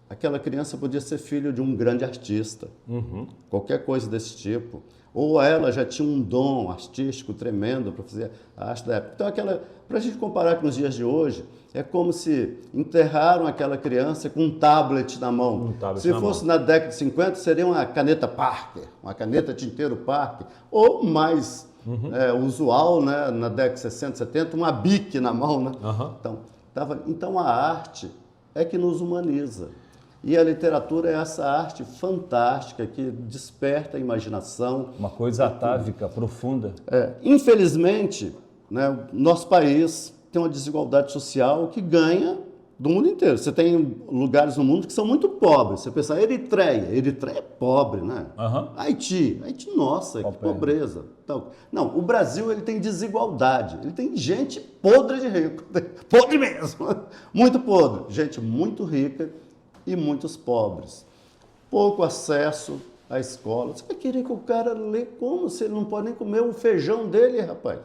aquela criança podia ser filho de um grande artista. Qualquer coisa desse tipo. Ou ela já tinha um dom artístico tremendo para fazer a arte da época. Então, para a gente comparar com os dias de hoje, é como se enterraram aquela criança com um tablet na mão. Se fosse na década de 50, seria uma caneta Parker, uma caneta tinteiro Parker. Ou mais usual, né, na década de 60, 70, uma Bic na mão. Né? Então, a arte é que nos humaniza. E a literatura é essa arte fantástica que desperta a imaginação. Uma coisa atávica, profunda. Infelizmente, né, nosso país tem uma desigualdade social que ganha do mundo inteiro. Você tem lugares no mundo que são muito pobres. Você pensa, Eritreia é pobre, né? Haiti, nossa, que pobreza. Então, não, o Brasil ele tem desigualdade. Ele tem gente podre de rico. Podre mesmo. Muito podre. Gente muito rica e muitos pobres. Pouco acesso à escola. Você vai querer que o cara lê como? Se ele não pode nem comer o feijão dele, rapaz.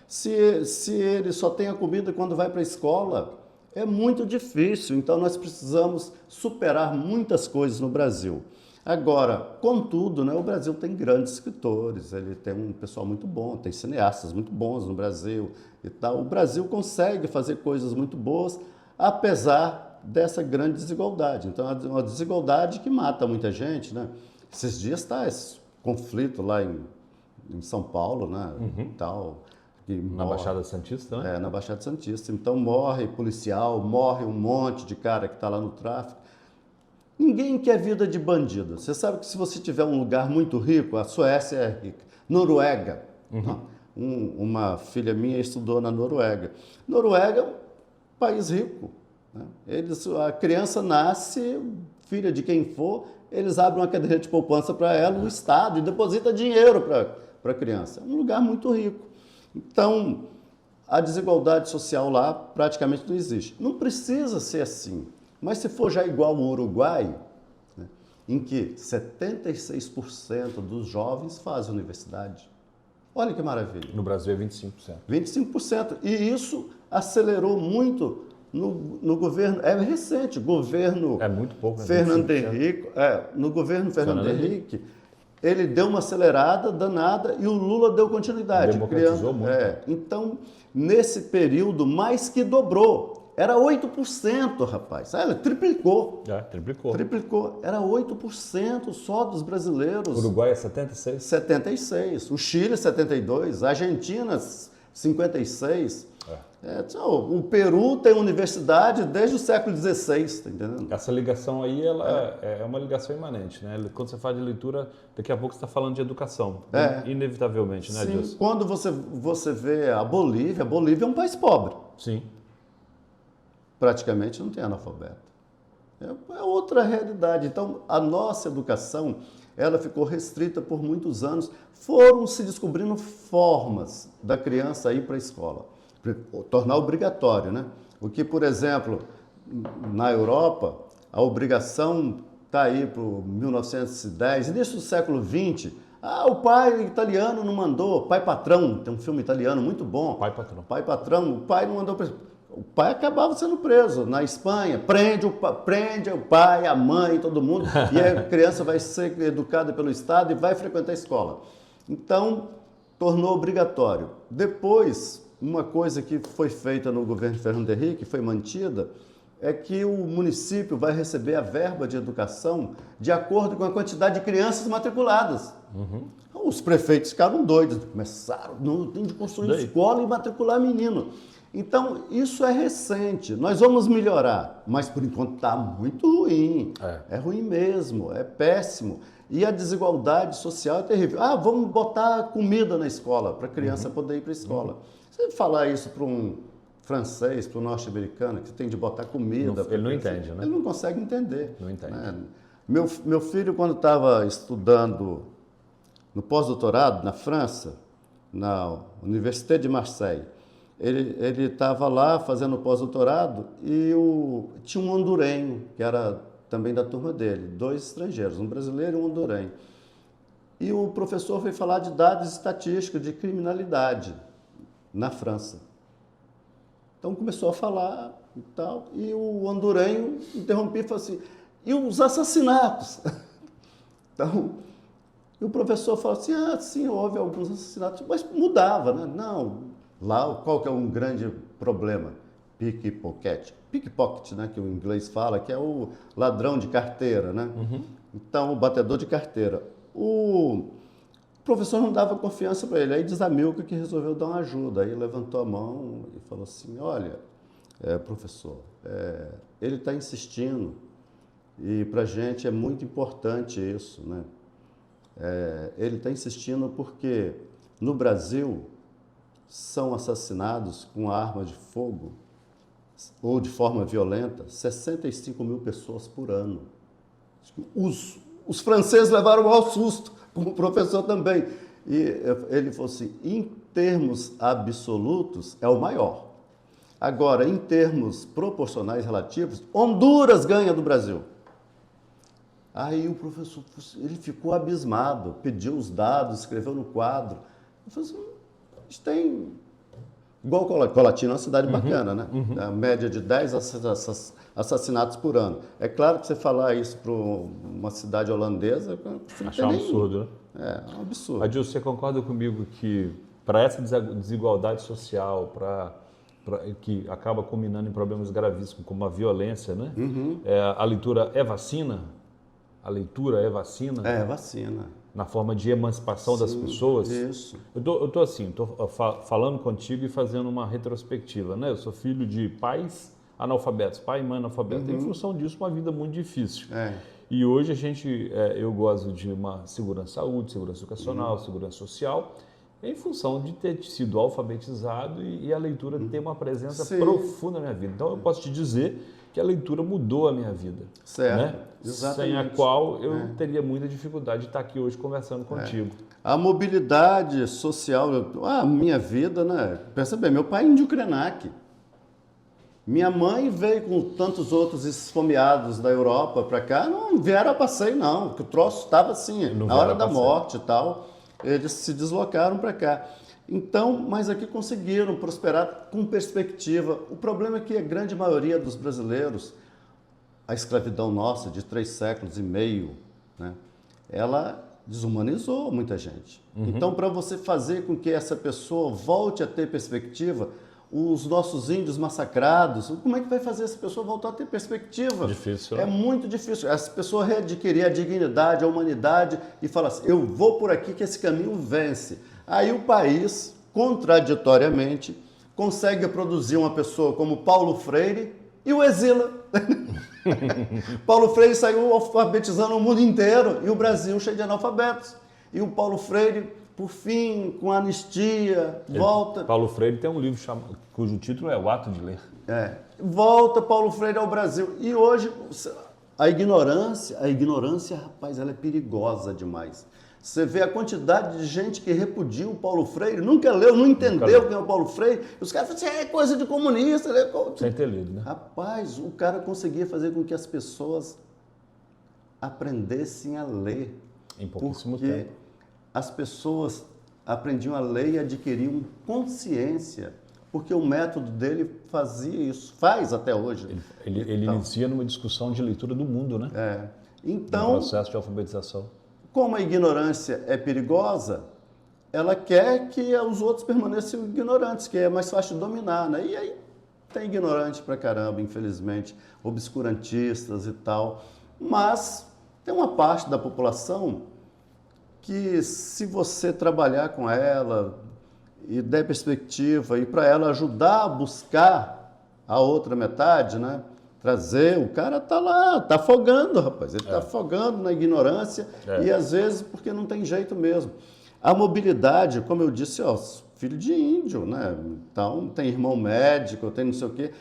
Se ele só tem a comida quando vai para a escola, é muito difícil. Então, nós precisamos superar muitas coisas no Brasil. Agora, contudo, né, o Brasil tem grandes escritores, ele tem um pessoal muito bom, tem cineastas muito bons no Brasil e tal. O Brasil consegue fazer coisas muito boas, apesar dessa grande desigualdade. Então, é uma desigualdade que mata muita gente, né? Esses dias está esse conflito lá em São Paulo, né? Tal, na Baixada Santista, né? Na Baixada Santista. Então, morre policial, morre um monte de cara que está lá no tráfico. Ninguém quer vida de bandido. Você sabe que se você tiver um lugar muito rico, a Suécia é rica. Noruega. Uma filha minha estudou na Noruega. Noruega é um país rico. A criança nasce, filha de quem for, eles abrem uma cadeira de poupança para ela no Estado e deposita dinheiro para a criança. É um lugar muito rico. Então, a desigualdade social lá praticamente não existe. Não precisa ser assim, mas se for já igual ao Uruguai, né, em que 76% dos jovens fazem universidade. Olha que maravilha. No Brasil é 25%. 25%. E isso acelerou muito no governo, é recente, governo é muito pouco, né? Fernando Henrique, no governo Fernando Henrique, ele deu uma acelerada danada e o Lula deu continuidade. Democratizou muito. Então, nesse período, mais que dobrou. Era 8%, rapaz. Triplicou. Triplicou. Triplicou. Era 8% só dos brasileiros. O Uruguai é 76? 76. O Chile, 72. A Argentina, 56. O Peru tem universidade desde o século XVI, tá entendendo? Essa ligação aí, ela é uma ligação imanente, né? Quando você fala de leitura, daqui a pouco você está falando de educação, inevitavelmente, né, Adilson? Sim, quando você vê a Bolívia é um país pobre. Sim. Praticamente não tem analfabeto. É outra realidade. Então, a nossa educação, ela ficou restrita por muitos anos. Foram se descobrindo formas da criança ir para a escola. Tornar obrigatório, né? O que, por exemplo, na Europa, a obrigação está aí para 1910, início do século XX. O pai italiano não mandou, Pai Patrão, tem um filme italiano muito bom. Pai Patrão. Pai Patrão, o pai não mandou. O pai acabava sendo preso. Na Espanha, prende o pai, a mãe, todo mundo, e a criança vai ser educada pelo Estado e vai frequentar a escola. Então, tornou obrigatório. Depois, uma coisa que foi feita no governo Fernando Henrique, foi mantida, é que o município vai receber a verba de educação de acordo com a quantidade de crianças matriculadas. Os prefeitos ficaram doidos, começaram, não tem de construir escola e matricular menino. Então, isso é recente, nós vamos melhorar, mas por enquanto está muito ruim, é ruim mesmo, é péssimo. E a desigualdade social é terrível. Vamos botar comida na escola, para a criança poder ir para a escola. Você falar isso para um francês, para um norte-americano, que tem de botar comida... Ele não entende, né? Ele não consegue entender. Não entende. Né? Meu filho, quando estava estudando no pós-doutorado na França, na Université de Marseille, ele estava lá fazendo pós-doutorado e tinha um hondurenho, que era também da turma dele, 2 estrangeiros, um brasileiro e um hondurenho. E o professor foi falar de dados estatísticos de criminalidade na França. Então começou a falar e tal, e o hondurenho interrompeu e falou assim, e os assassinatos? Então, e o professor falou assim, sim, houve alguns assassinatos, mas mudava, né? Não, lá qual que é um grande problema? Pickpocket, né, que o inglês fala, que é o ladrão de carteira, né? Então, o batedor de carteira. O professor não dava confiança para ele, aí diz a Milka que resolveu dar uma ajuda, aí levantou a mão e falou assim, olha, professor, ele está insistindo e para a gente é muito importante isso, né? Ele está insistindo porque no Brasil são assassinados com arma de fogo ou de forma violenta 65 mil pessoas por ano. Os franceses levaram o maior susto, como o professor também. E ele falou assim, em termos absolutos, é o maior. Agora, em termos proporcionais relativos, Honduras ganha do Brasil. Aí o professor, ele ficou abismado, pediu os dados, escreveu no quadro. Eu falei assim, a gente tem... Igual Colatina, é uma cidade bacana, né? A média de 10 assassinatos por ano. É claro que você falar isso para uma cidade holandesa... Achar um absurdo, né? É um absurdo. Adilson, você concorda comigo que para essa desigualdade social, que acaba culminando em problemas gravíssimos, como a violência, né? A leitura é vacina? A leitura é vacina? É vacina. Na forma de emancipação das pessoas? Isso. Eu tô assim, falando contigo e fazendo uma retrospectiva, né? Eu sou filho de pais analfabetos, pai e mãe analfabetos. Em função disso, uma vida muito difícil. E hoje eu gosto de uma segurança saúde, segurança educacional, segurança social, em função de ter sido alfabetizado e a leitura ter uma presença profunda na minha vida. Então eu posso te dizer que a leitura mudou a minha vida. Certo, né? exatamente. Sem a qual eu teria muita dificuldade de estar aqui hoje conversando contigo. A mobilidade social, a minha vida, né? Pensa bem, meu pai é índio Krenak. Minha mãe veio com tantos outros esfomeados da Europa para cá, não vieram a passeio não, porque o troço estava assim, na hora da morte e tal, eles se deslocaram para cá. Então, mas aqui conseguiram prosperar com perspectiva. O problema é que a grande maioria dos brasileiros, a escravidão nossa de 3 séculos e meio, né, ela desumanizou muita gente. Então, para você fazer com que essa pessoa volte a ter perspectiva, os nossos índios massacrados, como é que vai fazer essa pessoa voltar a ter perspectiva? Difícil, né? É muito difícil. Essa pessoa readquirir a dignidade, a humanidade e falar assim, eu vou por aqui que esse caminho vence. Aí o país, contraditoriamente, consegue produzir uma pessoa como Paulo Freire e o exila. Paulo Freire saiu alfabetizando o mundo inteiro e o Brasil cheio de analfabetos. E o Paulo Freire, por fim, com anistia, volta... Paulo Freire tem um livro cujo título é O Ato de Ler. Volta Paulo Freire ao Brasil. E hoje, a ignorância, rapaz, ela é perigosa demais. Você vê a quantidade de gente que repudia o Paulo Freire, nunca leu, não entendeu quem é o Paulo Freire. Os caras falam assim, é coisa de comunista. Sem ter lido, né? Rapaz, o cara conseguia fazer com que as pessoas aprendessem a ler. Em pouquíssimo porque tempo. as pessoas aprendiam a ler e adquiriam consciência. Porque o método dele fazia isso, faz até hoje. Ele inicia numa discussão de leitura do mundo, né? Então, no processo de alfabetização. Como a ignorância é perigosa, ela quer que os outros permaneçam ignorantes, que é mais fácil de dominar, né? E aí tem ignorante pra caramba, infelizmente, obscurantistas e tal. Mas tem uma parte da população que, se você trabalhar com ela e der perspectiva e para ela ajudar a buscar a outra metade, né? Trazer, o cara tá lá, tá afogando, rapaz. Ele tá afogando na ignorância e às vezes porque não tem jeito mesmo. A mobilidade, como eu disse, ó, filho de índio, né? Então tem irmão médico, tem não sei o quê.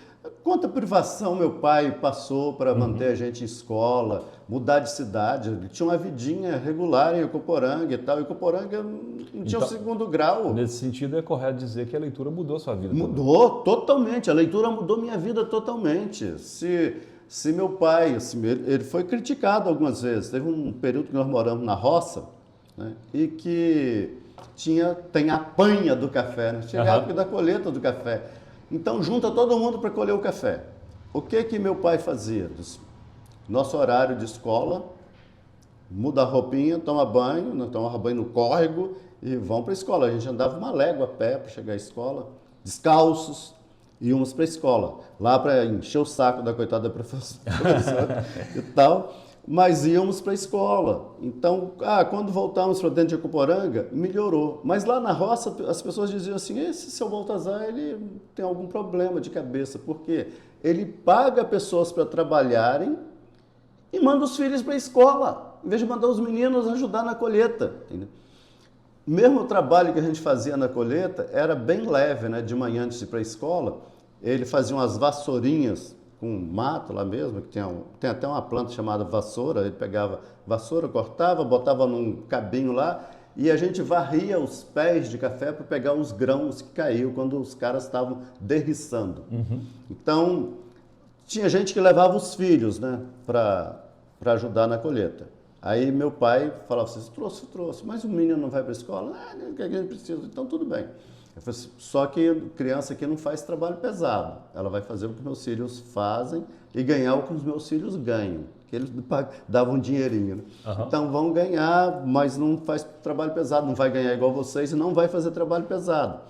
Quanta privação meu pai passou para manter a gente em escola, mudar de cidade. Ele tinha uma vidinha regular em Ecoporanga e tal. Ecoporanga não tinha o segundo grau. Nesse sentido, é correto dizer que a leitura mudou a sua vida. Mudou totalmente. A leitura mudou minha vida totalmente. Se meu pai, assim, ele foi criticado algumas vezes. Teve um período que nós moramos na roça, né, e que tem a panha do café, né? Chega a época da colheita do café. Então, junta todo mundo para colher o café. O que meu pai fazia? Nosso horário de escola, muda a roupinha, toma banho no córrego e vão para a escola. A gente andava uma légua a pé para chegar à escola, descalços, íamos para a escola. Lá para encher o saco da coitada da professora e tal, mas íamos para a escola. Então, quando voltamos para dentro de Ecoporanga, melhorou. Mas lá na roça, as pessoas diziam assim, esse seu Baltazar, ele tem algum problema de cabeça, porque ele paga pessoas para trabalharem e manda os filhos para a escola, em vez de mandar os meninos ajudar na colheita. Entendeu? Mesmo o trabalho que a gente fazia na colheita era bem leve, né? De manhã antes de ir para a escola, ele fazia umas vassourinhas com mato lá mesmo, que tem até uma planta chamada vassoura. Ele pegava vassoura, cortava, botava num cabinho lá e a gente varria os pés de café para pegar os grãos que caíam quando os caras estavam derriçando. Então, tinha gente que levava os filhos, né, para ajudar na colheita. Aí meu pai falava assim, trouxe, mas o menino não vai para a escola? O que a gente precisa? Então tudo bem. Eu falei assim, só que criança aqui não faz trabalho pesado. Ela vai fazer o que meus filhos fazem e ganhar o que os meus filhos ganham. Que eles davam um dinheirinho. Né? Então vão ganhar, mas não faz trabalho pesado. Não vai ganhar igual vocês e não vai fazer trabalho pesado.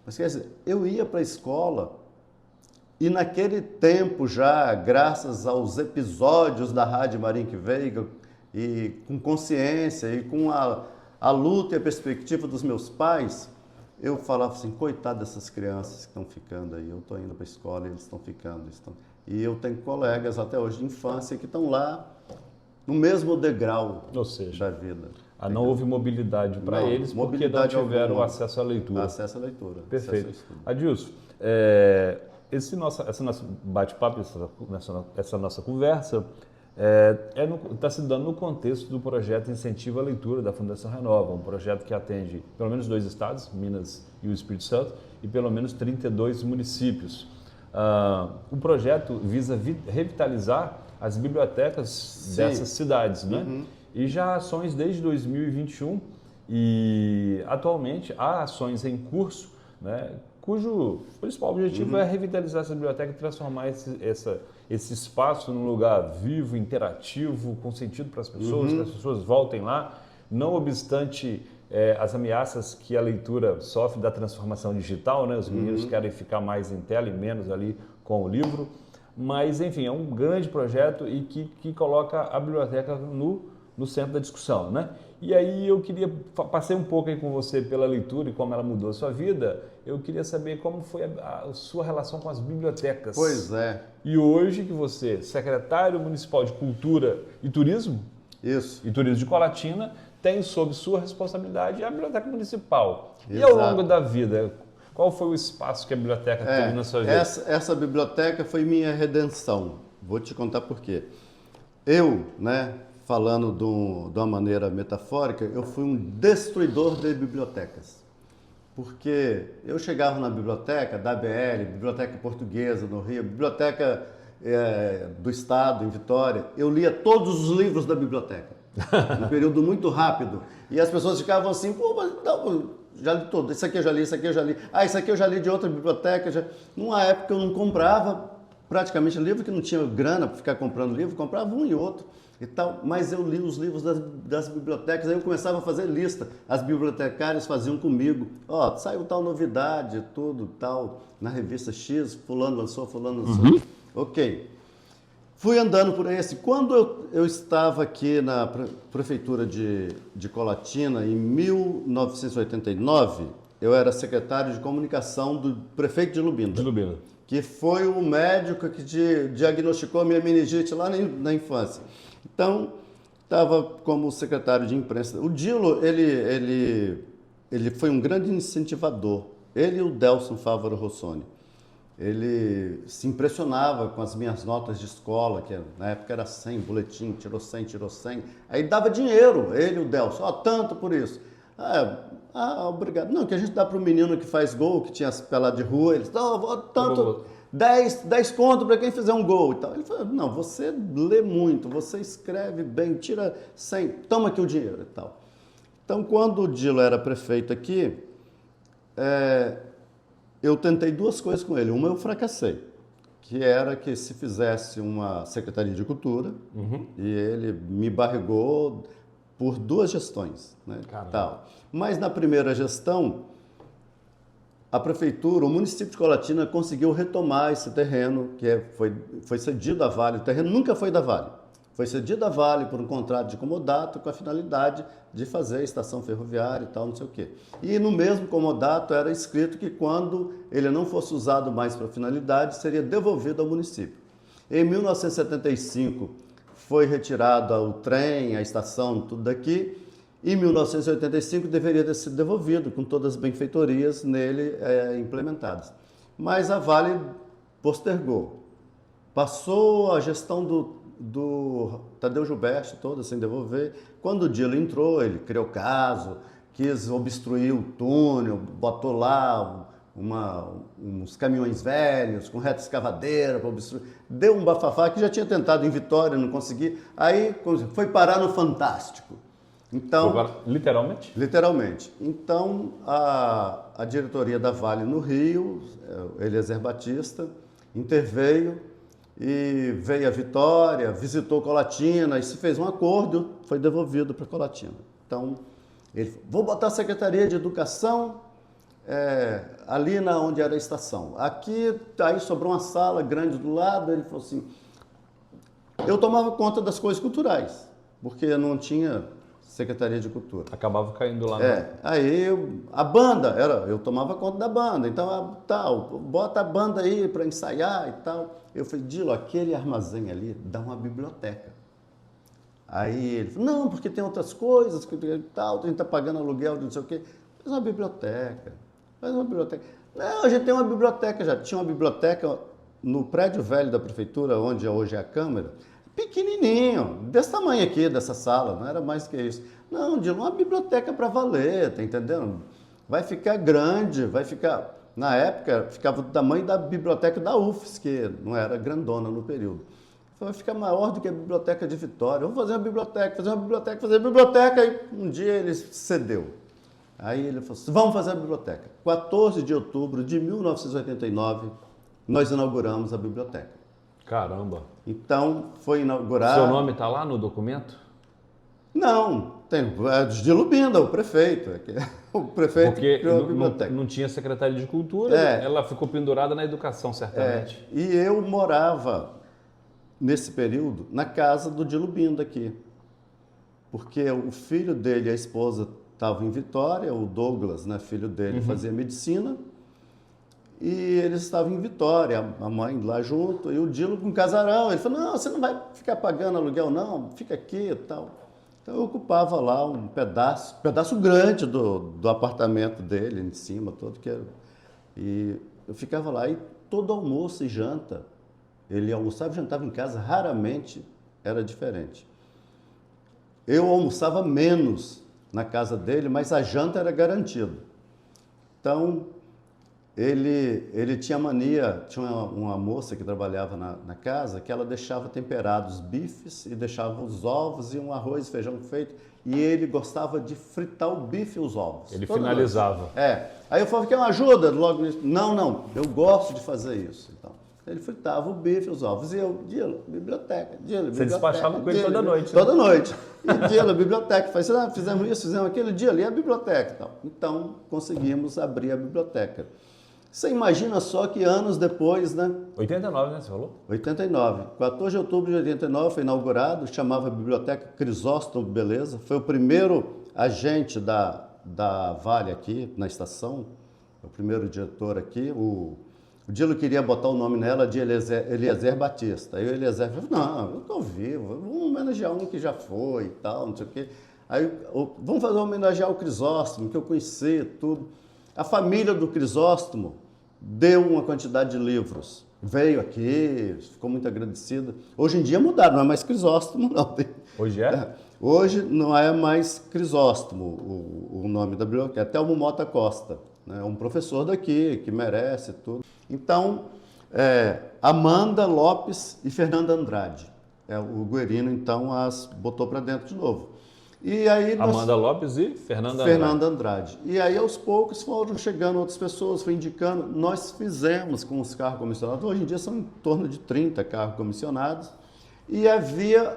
Mas quer dizer, eu ia para a escola e naquele tempo já, graças aos episódios da Rádio Marinque Veiga, e com consciência e com a luta e a perspectiva dos meus pais, eu falava assim, coitado dessas crianças que estão ficando aí, eu estou indo para a escola e eles estão ficando. E eu tenho colegas até hoje de infância que estão lá no mesmo degrau da vida. Não houve mobilidade para eles porque não tiveram acesso à leitura. Acesso à leitura. Perfeito. Adilson, esse nosso bate-papo, essa nossa conversa, está se dando no contexto do projeto Incentivo à Leitura da Fundação Renova, um projeto que atende pelo menos 2 estados, Minas e o Espírito Santo, e pelo menos 32 municípios. O projeto visa revitalizar as bibliotecas dessas cidades, né? E já há ações desde 2021 E atualmente há ações em curso, né, cujo principal objetivo é revitalizar essa biblioteca e transformar esse espaço num lugar vivo, interativo, com sentido para as pessoas, que as pessoas voltem lá, não obstante as ameaças que a leitura sofre da transformação digital, né? Os meninos querem ficar mais em tela e menos ali com o livro, mas enfim, é um grande projeto e que coloca a biblioteca no centro da discussão, né? E aí eu queria, passei um pouco aí com você pela leitura e como ela mudou a sua vida, eu queria saber como foi a sua relação com as bibliotecas. Pois é. E hoje que você é secretário municipal de Cultura e Turismo, Isso. E Turismo de Colatina, tem sob sua responsabilidade a Biblioteca Municipal. Exato. E ao longo da vida, qual foi o espaço que a biblioteca teve na sua vida? Essa biblioteca foi minha redenção. Vou te contar por quê. Eu, né, falando de uma maneira metafórica, eu fui um destruidor de bibliotecas. Porque eu chegava na biblioteca da ABL, Biblioteca Portuguesa no Rio, Biblioteca do Estado em Vitória, eu lia todos os livros da biblioteca. Um período muito rápido. E as pessoas ficavam assim, pô, mas não, já li todo, isso aqui eu já li, isso aqui eu já li. Ah, isso aqui eu já li de outra biblioteca. Numa época eu não comprava praticamente livro, que não tinha grana para ficar comprando livro, comprava um e outro e tal. Mas eu li os livros das bibliotecas, aí eu começava a fazer lista. As bibliotecárias faziam comigo. Ó, saiu tal novidade, tudo, tal, na revista X, fulano lançou, fulano lançou. Ok. Fui andando por esse. Quando eu estava aqui na prefeitura de Colatina, em 1989, eu era secretário de comunicação do prefeito de Lubinda. Que foi o médico que diagnosticou a minha meningite lá na infância. Então, estava como secretário de imprensa. O Dilo, ele foi um grande incentivador. Ele e o Delson Fávaro Rossoni. Ele se impressionava com as minhas notas de escola, que na época era 100, boletim, tirou 100, tirou 100. Aí dava dinheiro, ele e o Delson, ó, tanto por isso. Obrigado. Não, que a gente dá para o menino que faz gol, que tinha as peladas de rua, eles, tanto, 10 conto para quem fizer um gol e tal. Ele falou, não, você lê muito, você escreve bem, tira 100, toma aqui o dinheiro e tal. Então, quando o Dilo era prefeito aqui, eu tentei duas coisas com ele. Uma eu fracassei, que era que se fizesse uma Secretaria de Cultura, e ele me barrigou por 2 gestões. Né, tal. Mas na primeira gestão, a prefeitura, o município de Colatina conseguiu retomar esse terreno, que foi cedido à Vale. O terreno nunca foi da Vale. Foi cedido à Vale por um contrato de comodato com a finalidade de fazer a estação ferroviária e tal, não sei o quê. E no mesmo comodato era escrito que quando ele não fosse usado mais para a finalidade, seria devolvido ao município. Em 1975 foi retirado o trem, a estação, tudo daqui. Em 1985 deveria ter sido devolvido, com todas as benfeitorias nele implementadas. Mas a Vale postergou. Passou a gestão do Tadeu Gilberto toda sem devolver. Quando o Dilo entrou, ele criou caso, quis obstruir o túnel, botou lá uns caminhões velhos com reta escavadeira para obstruir. Deu um bafafá que já tinha tentado em Vitória, não consegui. Aí foi parar no Fantástico. Então, literalmente? Literalmente. Então, a diretoria da Vale no Rio, Eliezer Batista, interveio e veio a Vitória, visitou Colatina e se fez um acordo, foi devolvido para Colatina. Então, ele falou, vou botar a Secretaria de Educação ali onde era a estação. Aqui, aí sobrou uma sala grande do lado, ele falou assim, eu tomava conta das coisas culturais, porque não tinha Secretaria de Cultura. Acabava caindo lá. Aí a banda, eu tomava conta da banda, então bota a banda aí para ensaiar e tal. Eu falei, Dilo, aquele armazém ali dá uma biblioteca. Aí ele falou, não, porque tem outras coisas, que tal, a gente está pagando aluguel de não sei o quê. Faz uma biblioteca. Não, a gente tem uma biblioteca já. Tinha uma biblioteca no prédio velho da prefeitura, onde hoje é a Câmara, pequenininho, desse tamanho aqui, dessa sala, não era mais que isso. Não, Dilo, uma biblioteca para valer, tá entendendo? Vai ficar grande, vai ficar... Na época, ficava do tamanho da biblioteca da UFES, que não era grandona no período. vai ficar maior do que a biblioteca de Vitória. Vamos fazer uma biblioteca, fazer uma biblioteca, fazer uma biblioteca. Aí um dia ele cedeu. Aí ele falou assim, vamos fazer a biblioteca. 14 de outubro de 1989, nós inauguramos a biblioteca. Caramba. Então, foi inaugurado... Seu nome está lá no documento? Não, tem de Lubinda, o prefeito. O prefeito porque criou a biblioteca. Não tinha secretaria de cultura, ela ficou pendurada na educação, certamente. E eu morava, nesse período, na casa do Dilubinda aqui. Porque o filho dele e a esposa estavam em Vitória, o Douglas, né, filho dele, fazia medicina, e eles estavam em Vitória, a mãe lá junto, e o Dilo com um casarão. Ele falou, não, você não vai ficar pagando aluguel não, fica aqui e tal. Então eu ocupava lá um pedaço grande do apartamento dele, em cima, todo que era. E eu ficava lá, e todo almoço e janta, ele almoçava e jantava em casa, raramente era diferente. Eu almoçava menos na casa dele, mas a janta era garantida. Então, ele tinha mania, tinha uma moça que trabalhava na casa, que ela deixava temperados os bifes e deixava os ovos e um arroz e feijão feito, e ele gostava de fritar o bife e os ovos. Ele finalizava. Aí eu falava, quer uma ajuda? Logo nisso, não, eu gosto de fazer isso. Então, ele fritava o bife e os ovos, e eu, Dilo, biblioteca. Você despachava com ele toda noite. Toda noite. E Dilo, biblioteca. Fizemos isso, fizemos aquilo, dia ali a biblioteca. Tal. Então, conseguimos abrir a biblioteca. Você imagina só que anos depois, né? 89, né? Você falou? 89. 14 de outubro de 89 foi inaugurado, chamava Biblioteca Crisóstomo Beleza. Foi o primeiro agente da Vale aqui, na estação, o primeiro diretor aqui. O Dilo queria botar o nome nela de Eliezer Batista. Aí o Eliezer falou, não, eu estou vivo, vamos homenagear um que já foi e tal, não sei o quê. Aí, vamos homenagear o Crisóstomo, que eu conheci, tudo. A família do Crisóstomo deu uma quantidade de livros. Veio aqui, ficou muito agradecida. Hoje em dia mudaram, não é mais Crisóstomo, não. Hoje é? Hoje não é mais Crisóstomo o nome da biblioteca, é Telmo Mota Costa, né? Um professor daqui, que merece tudo. Então, Amanda Lopes e Fernanda Andrade. O Guerino, então, as botou para dentro de novo. E aí Amanda Lopes e Fernanda Andrade. E aí, aos poucos, foram chegando outras pessoas, foi indicando. Nós fizemos com os carros comissionados. Hoje em dia são em torno de 30 carros comissionados. E havia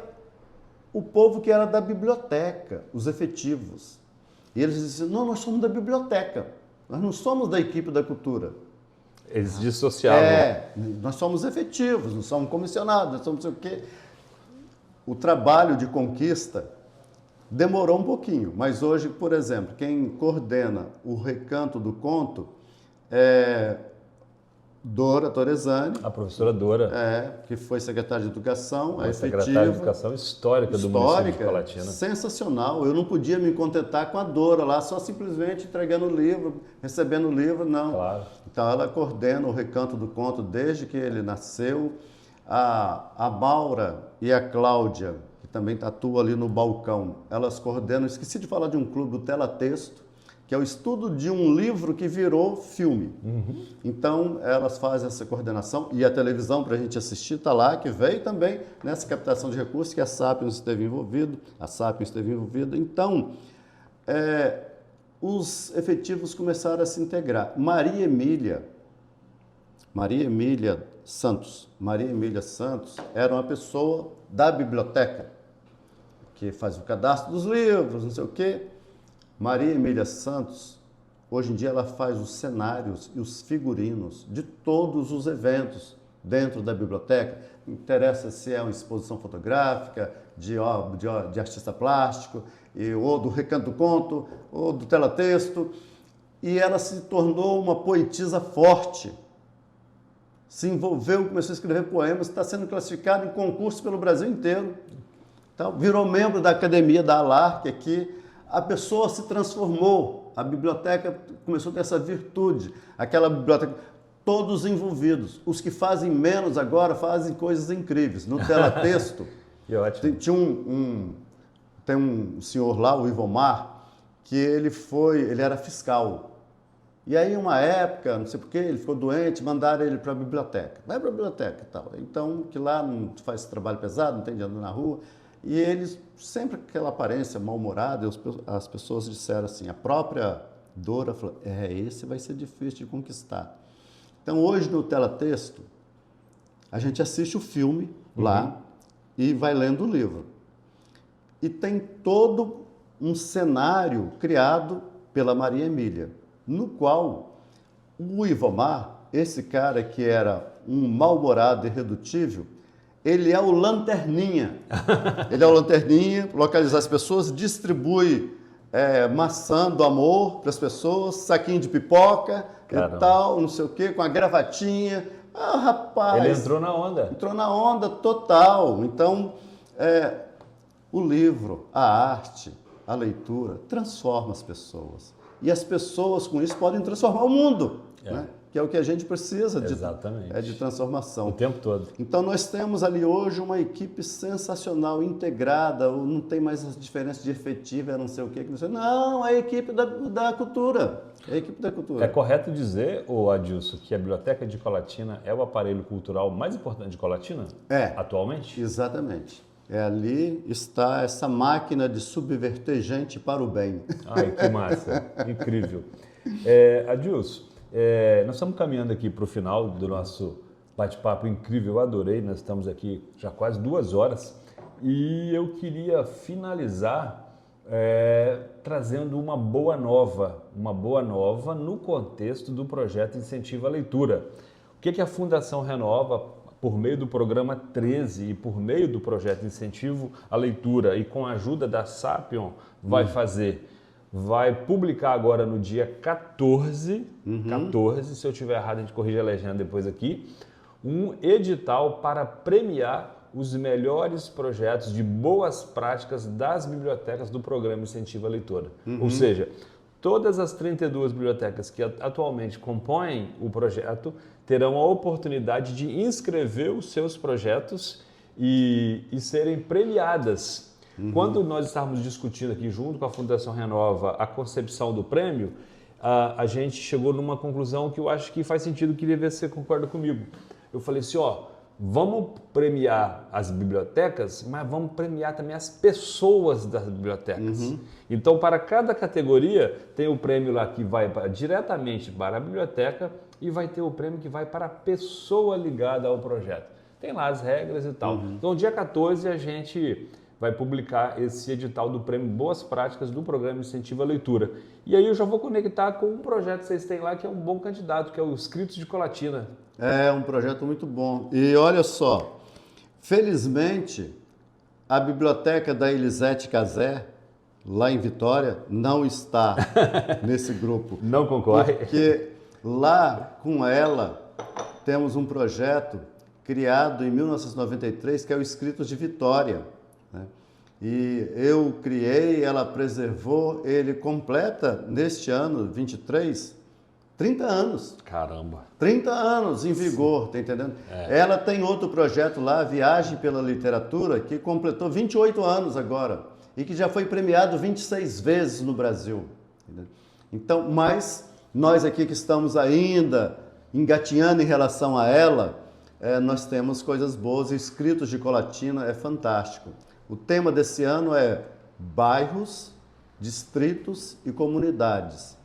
o povo que era da biblioteca, os efetivos. E eles diziam, não, nós somos da biblioteca. Nós não somos da equipe da cultura. Eles dissociavam. Nós somos efetivos, não somos comissionados, nós somos não sei o quê. O trabalho de conquista demorou um pouquinho, mas hoje, por exemplo, quem coordena o Recanto do Conto é Dora Torresani. A professora Dora. Que foi secretária de Educação, a secretária de Educação histórica do município de Palatina. Sensacional. Eu não podia me contentar com a Dora lá, só simplesmente entregando o livro, recebendo o livro, não. Claro. Então ela coordena o Recanto do Conto desde que ele nasceu. A Maura e a Cláudia, que também atua ali no balcão, elas coordenam, esqueci de falar de um clube, o Tela Texto, que é o estudo de um livro que virou filme. Então, elas fazem essa coordenação, e a televisão para a gente assistir está lá, que veio também nessa captação de recursos, que a Sapiens esteve envolvida. Então, os efetivos começaram a se integrar. Maria Emília Santos era uma pessoa da biblioteca, que faz o cadastro dos livros, não sei o quê. Maria Emília Santos, hoje em dia ela faz os cenários e os figurinos de todos os eventos dentro da biblioteca. Não interessa se é uma exposição fotográfica, de artista plástico, ou do Recanto do Conto, ou do telatexto. E ela se tornou uma poetisa forte. Se envolveu, começou a escrever poemas, está sendo classificada em concursos pelo Brasil inteiro. Então, virou membro da Academia da ALARC aqui. A pessoa se transformou, a biblioteca começou a ter essa virtude. Aquela biblioteca, todos envolvidos. Os que fazem menos agora fazem coisas incríveis. No telatexto, tem um senhor lá, o Ivomar, que ele era fiscal. E aí, uma época, não sei porquê, ele ficou doente, mandaram ele para a biblioteca. Vai para a biblioteca e tal. Então, que lá não faz trabalho pesado, não tem de andar na rua. E eles, sempre com aquela aparência mal-humorada, as pessoas disseram assim, a própria Dora falou, esse vai ser difícil de conquistar. Então, hoje, no teletexto, a gente assiste o filme lá e vai lendo o livro. E tem todo um cenário criado pela Maria Emília, no qual o Ivomar, esse cara que era um mal-humorado irredutível, ele é o lanterninha. Ele é o lanterninha, localiza as pessoas, distribui maçã do amor para as pessoas, saquinho de pipoca e tal, não sei o quê, com a gravatinha. Ah, rapaz! Ele entrou na onda. Entrou na onda total. Então, o livro, a arte, a leitura transforma as pessoas. E as pessoas, com isso, podem transformar o mundo, né? Que é o que a gente precisa de transformação. O tempo todo. Então, nós temos ali hoje uma equipe sensacional, integrada, não tem mais as diferenças de efetiva, não sei o quê. Não, é a equipe da cultura. É a equipe da cultura. É correto dizer, Adilson, que a Biblioteca de Colatina é o aparelho cultural mais importante de Colatina? Atualmente? Exatamente. Ali está essa máquina de subverter gente para o bem. Ai, que massa. Incrível. Adilson, nós estamos caminhando aqui para o final do nosso bate-papo incrível, eu adorei, nós estamos aqui já quase 2 horas e eu queria finalizar trazendo uma boa nova no contexto do projeto Incentivo à Leitura. O que a Fundação Renova, por meio do programa 13 e por meio do projeto Incentivo à Leitura e com a ajuda da Sapion, vai fazer? Vai publicar agora no dia 14, se eu estiver errado a gente corrige a legenda depois aqui, um edital para premiar os melhores projetos de boas práticas das bibliotecas do programa Incentivo à Leitura. Ou seja, todas as 32 bibliotecas que atualmente compõem o projeto terão a oportunidade de inscrever os seus projetos e serem premiadas. Quando nós estávamos discutindo aqui junto com a Fundação Renova a concepção do prêmio, a gente chegou numa conclusão que eu acho que faz sentido, queria ver se você concorda comigo. Eu falei assim, vamos premiar as bibliotecas, mas vamos premiar também as pessoas das bibliotecas. Então, para cada categoria, tem o prêmio lá que vai diretamente para a biblioteca e vai ter o prêmio que vai para a pessoa ligada ao projeto. Tem lá as regras e tal. Então, dia 14, a gente vai publicar esse edital do prêmio Boas Práticas do Programa Incentivo à Leitura. E aí eu já vou conectar com um projeto que vocês têm lá, que é um bom candidato, que é o Escritos de Colatina. É um projeto muito bom. E olha só, felizmente, a biblioteca da Elisete Cazé, lá em Vitória, não está nesse grupo. Não concorre. Porque lá, com ela, temos um projeto criado em 1993, que é o Escritos de Vitória. E eu criei, ela preservou, ele completa neste ano, 23, 30 anos. Caramba! 30 anos em vigor, tá entendendo? Ela tem outro projeto lá, Viagem pela Literatura, que completou 28 anos agora e que já foi premiado 26 vezes no Brasil. Entendeu? Então, mas nós aqui que estamos ainda engatinhando em relação a ela, nós temos coisas boas. Escritos de Colatina é fantástico. O tema desse ano é bairros, distritos e comunidades.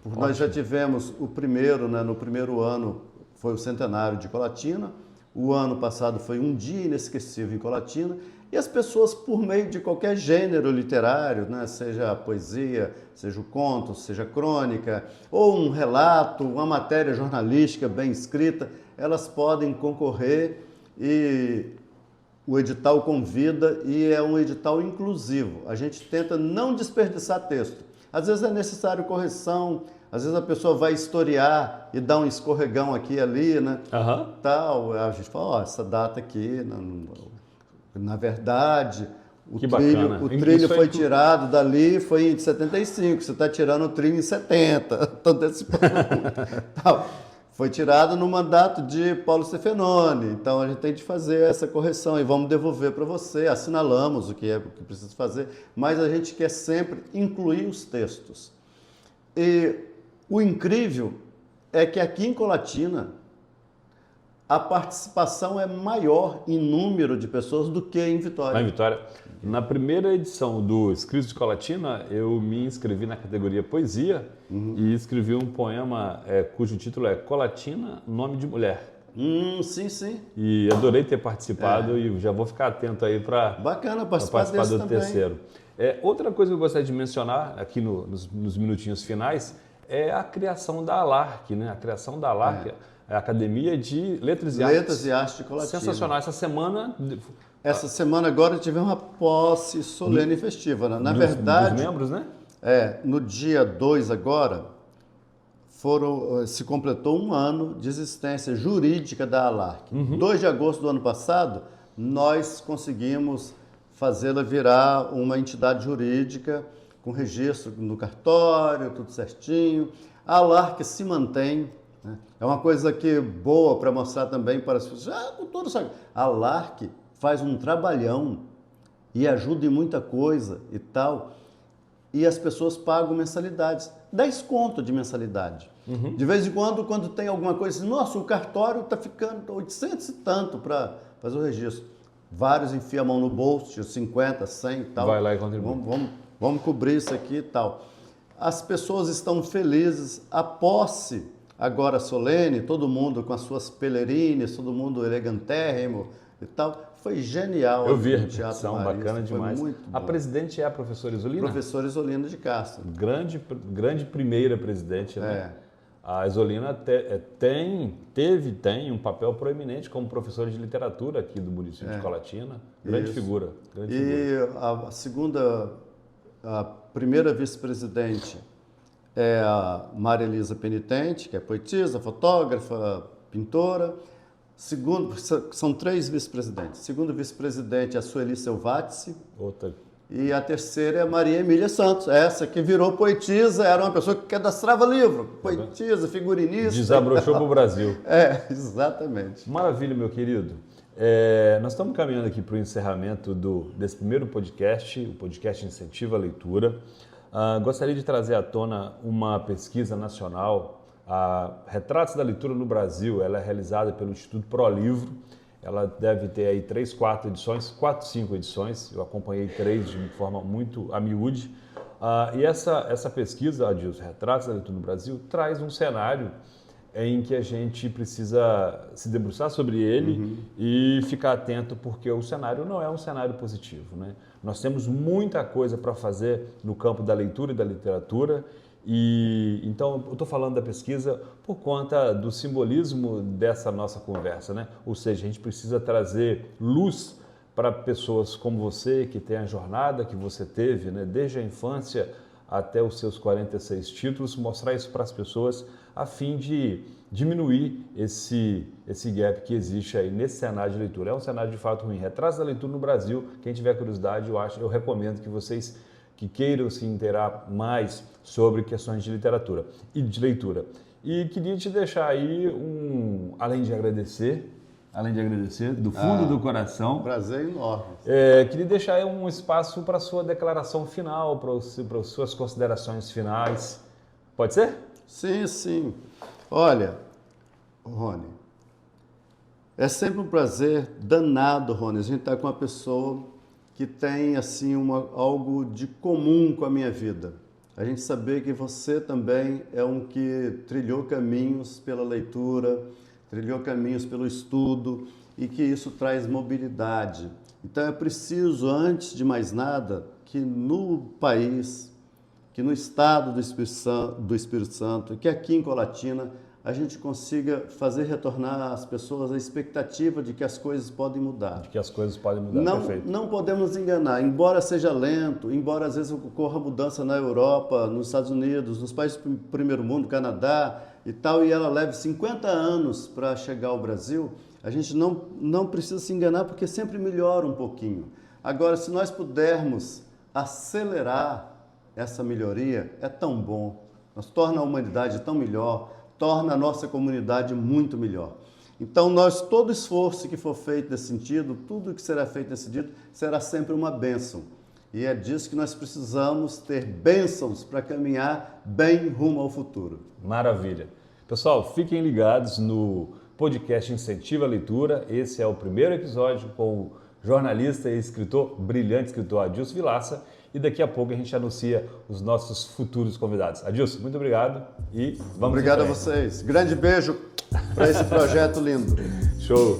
Nós já tivemos o primeiro, no primeiro ano foi o centenário de Colatina, o ano passado foi um dia inesquecível em Colatina, e as pessoas, por meio de qualquer gênero literário, seja a poesia, seja o conto, seja a crônica, ou um relato, uma matéria jornalística bem escrita, elas podem concorrer e o edital convida e é um edital inclusivo. A gente tenta não desperdiçar texto. Às vezes é necessário correção, às vezes a pessoa vai historiar e dá um escorregão aqui e ali, tal. A gente fala, essa data aqui, na verdade, o trilho foi tirado dali, foi em 75, você está tirando o trilho em 70, estou antecipando. Tal. Foi tirado no mandato de Paulo Stefenoni, então a gente tem de fazer essa correção e vamos devolver para você, assinalamos o que precisa fazer, mas a gente quer sempre incluir os textos. E O incrível é que aqui em Colatina a participação é maior em número de pessoas do que em Vitória. Lá em Vitória. Na primeira edição do Escritos de Colatina, eu me inscrevi na categoria Poesia e escrevi um poema cujo título é Colatina, Nome de Mulher. Sim, sim. E adorei ter participado e já vou ficar atento aí para participar do também. Terceiro. Outra coisa que eu gostaria de mencionar aqui nos minutinhos finais é a criação da ALARC, né? A criação da ALARC, a Academia de Letras e Artes de Colatina. Sensacional. Essa semana agora tivemos uma posse solene e festiva. Né? Na verdade, dos membros, né? No dia 2 agora, se completou um ano de existência jurídica da ALARC. 2 de agosto do ano passado, nós conseguimos fazê-la virar uma entidade jurídica com registro no cartório, tudo certinho. A ALARC se mantém. Né? É uma coisa boa para mostrar também para as pessoas. A ALARC faz um trabalhão e ajuda em muita coisa e tal. E as pessoas pagam mensalidades. 10 conto de mensalidade. De vez em quando tem alguma coisa assim, nossa, o cartório está ficando 800 e tanto para fazer o registro. Vários enfiam a mão no bolso, 50, 100 e tal. Vai lá e contribui. Vamos cobrir isso aqui e tal. As pessoas estão felizes. A posse agora solene, todo mundo com as suas pelerines, todo mundo elegantérrimo e tal. Foi genial. Eu vi a repetição, bacana demais. A presidente é a professora Isolina? Professora Isolina de Castro. Grande primeira presidente, né? A Isolina tem um papel proeminente como professora de literatura aqui do município de Colatina. Grande figura. A primeira vice-presidente é a Maria Elisa Penitente, que é poetisa, fotógrafa, pintora. São 3 vice-presidentes. Segundo vice-presidente é a Sueli Selvatzi. E a terceira é a Maria Emília Santos, essa que virou poetisa, era uma pessoa que cadastrava livro, poetisa, figurinista. Desabrochou para o Brasil. Exatamente. Maravilha, meu querido. Nós estamos caminhando aqui para o encerramento desse primeiro podcast, o podcast Incentiva a Leitura. Gostaria de trazer à tona uma pesquisa nacional, a Retratos da Leitura no Brasil. Ela é realizada pelo Instituto ProLivro. Ela deve ter aí 3, 4 edições, 4, 5 edições. Eu acompanhei 3 de forma muito a miúde. E essa pesquisa, Adilson, Retratos da Leitura no Brasil, traz um cenário em que a gente precisa se debruçar sobre ele e ficar atento, porque o cenário não é um cenário positivo, né? Nós temos muita coisa para fazer no campo da leitura e da literatura. E então eu estou falando da pesquisa por conta do simbolismo dessa nossa conversa, né? Ou seja, a gente precisa trazer luz para pessoas como você, que tem a jornada que você teve, né? Desde a infância até os seus 46 títulos, mostrar isso para as pessoas a fim de diminuir esse gap que existe aí nesse cenário de leitura. É um cenário de fato ruim. Retratos da Leitura no Brasil, quem tiver curiosidade, eu recomendo que vocês que queiram se inteirar mais sobre questões de literatura e de leitura. E queria te deixar aí além de agradecer do fundo do coração. Prazer enorme. Queria deixar aí um espaço para a sua declaração final, para as suas considerações finais. Pode ser? Sim, sim. Olha, Rony, é sempre um prazer danado, Rony, a gente está com uma pessoa que tem assim algo de comum com a minha vida. A gente saber que você também é um que trilhou caminhos pela leitura, trilhou caminhos pelo estudo e que isso traz mobilidade. Então é preciso, antes de mais nada, que no país, que no estado do Espírito Santo, que aqui em Colatina, a gente consiga fazer retornar às pessoas a expectativa de que as coisas podem mudar. De que as coisas podem mudar, perfeito. Não podemos nos enganar, embora seja lento, embora às vezes ocorra mudança na Europa, nos Estados Unidos, nos países do primeiro mundo, Canadá e tal, e ela leve 50 anos para chegar ao Brasil, a gente não precisa se enganar porque sempre melhora um pouquinho. Agora, se nós pudermos acelerar essa melhoria, é tão bom, nos torna a humanidade tão melhor, torna a nossa comunidade muito melhor. Então, todo esforço que for feito nesse sentido, tudo que será feito nesse sentido, será sempre uma bênção. E é disso que nós precisamos ter bênçãos para caminhar bem rumo ao futuro. Maravilha. Pessoal, fiquem ligados no podcast Incentiva a Leitura. Esse é o primeiro episódio com o jornalista e escritor, brilhante escritor Adilson Vilaça. E daqui a pouco a gente anuncia os nossos futuros convidados. Adilson, muito obrigado e vamos. Obrigado a vocês. Grande beijo para esse projeto lindo. Show.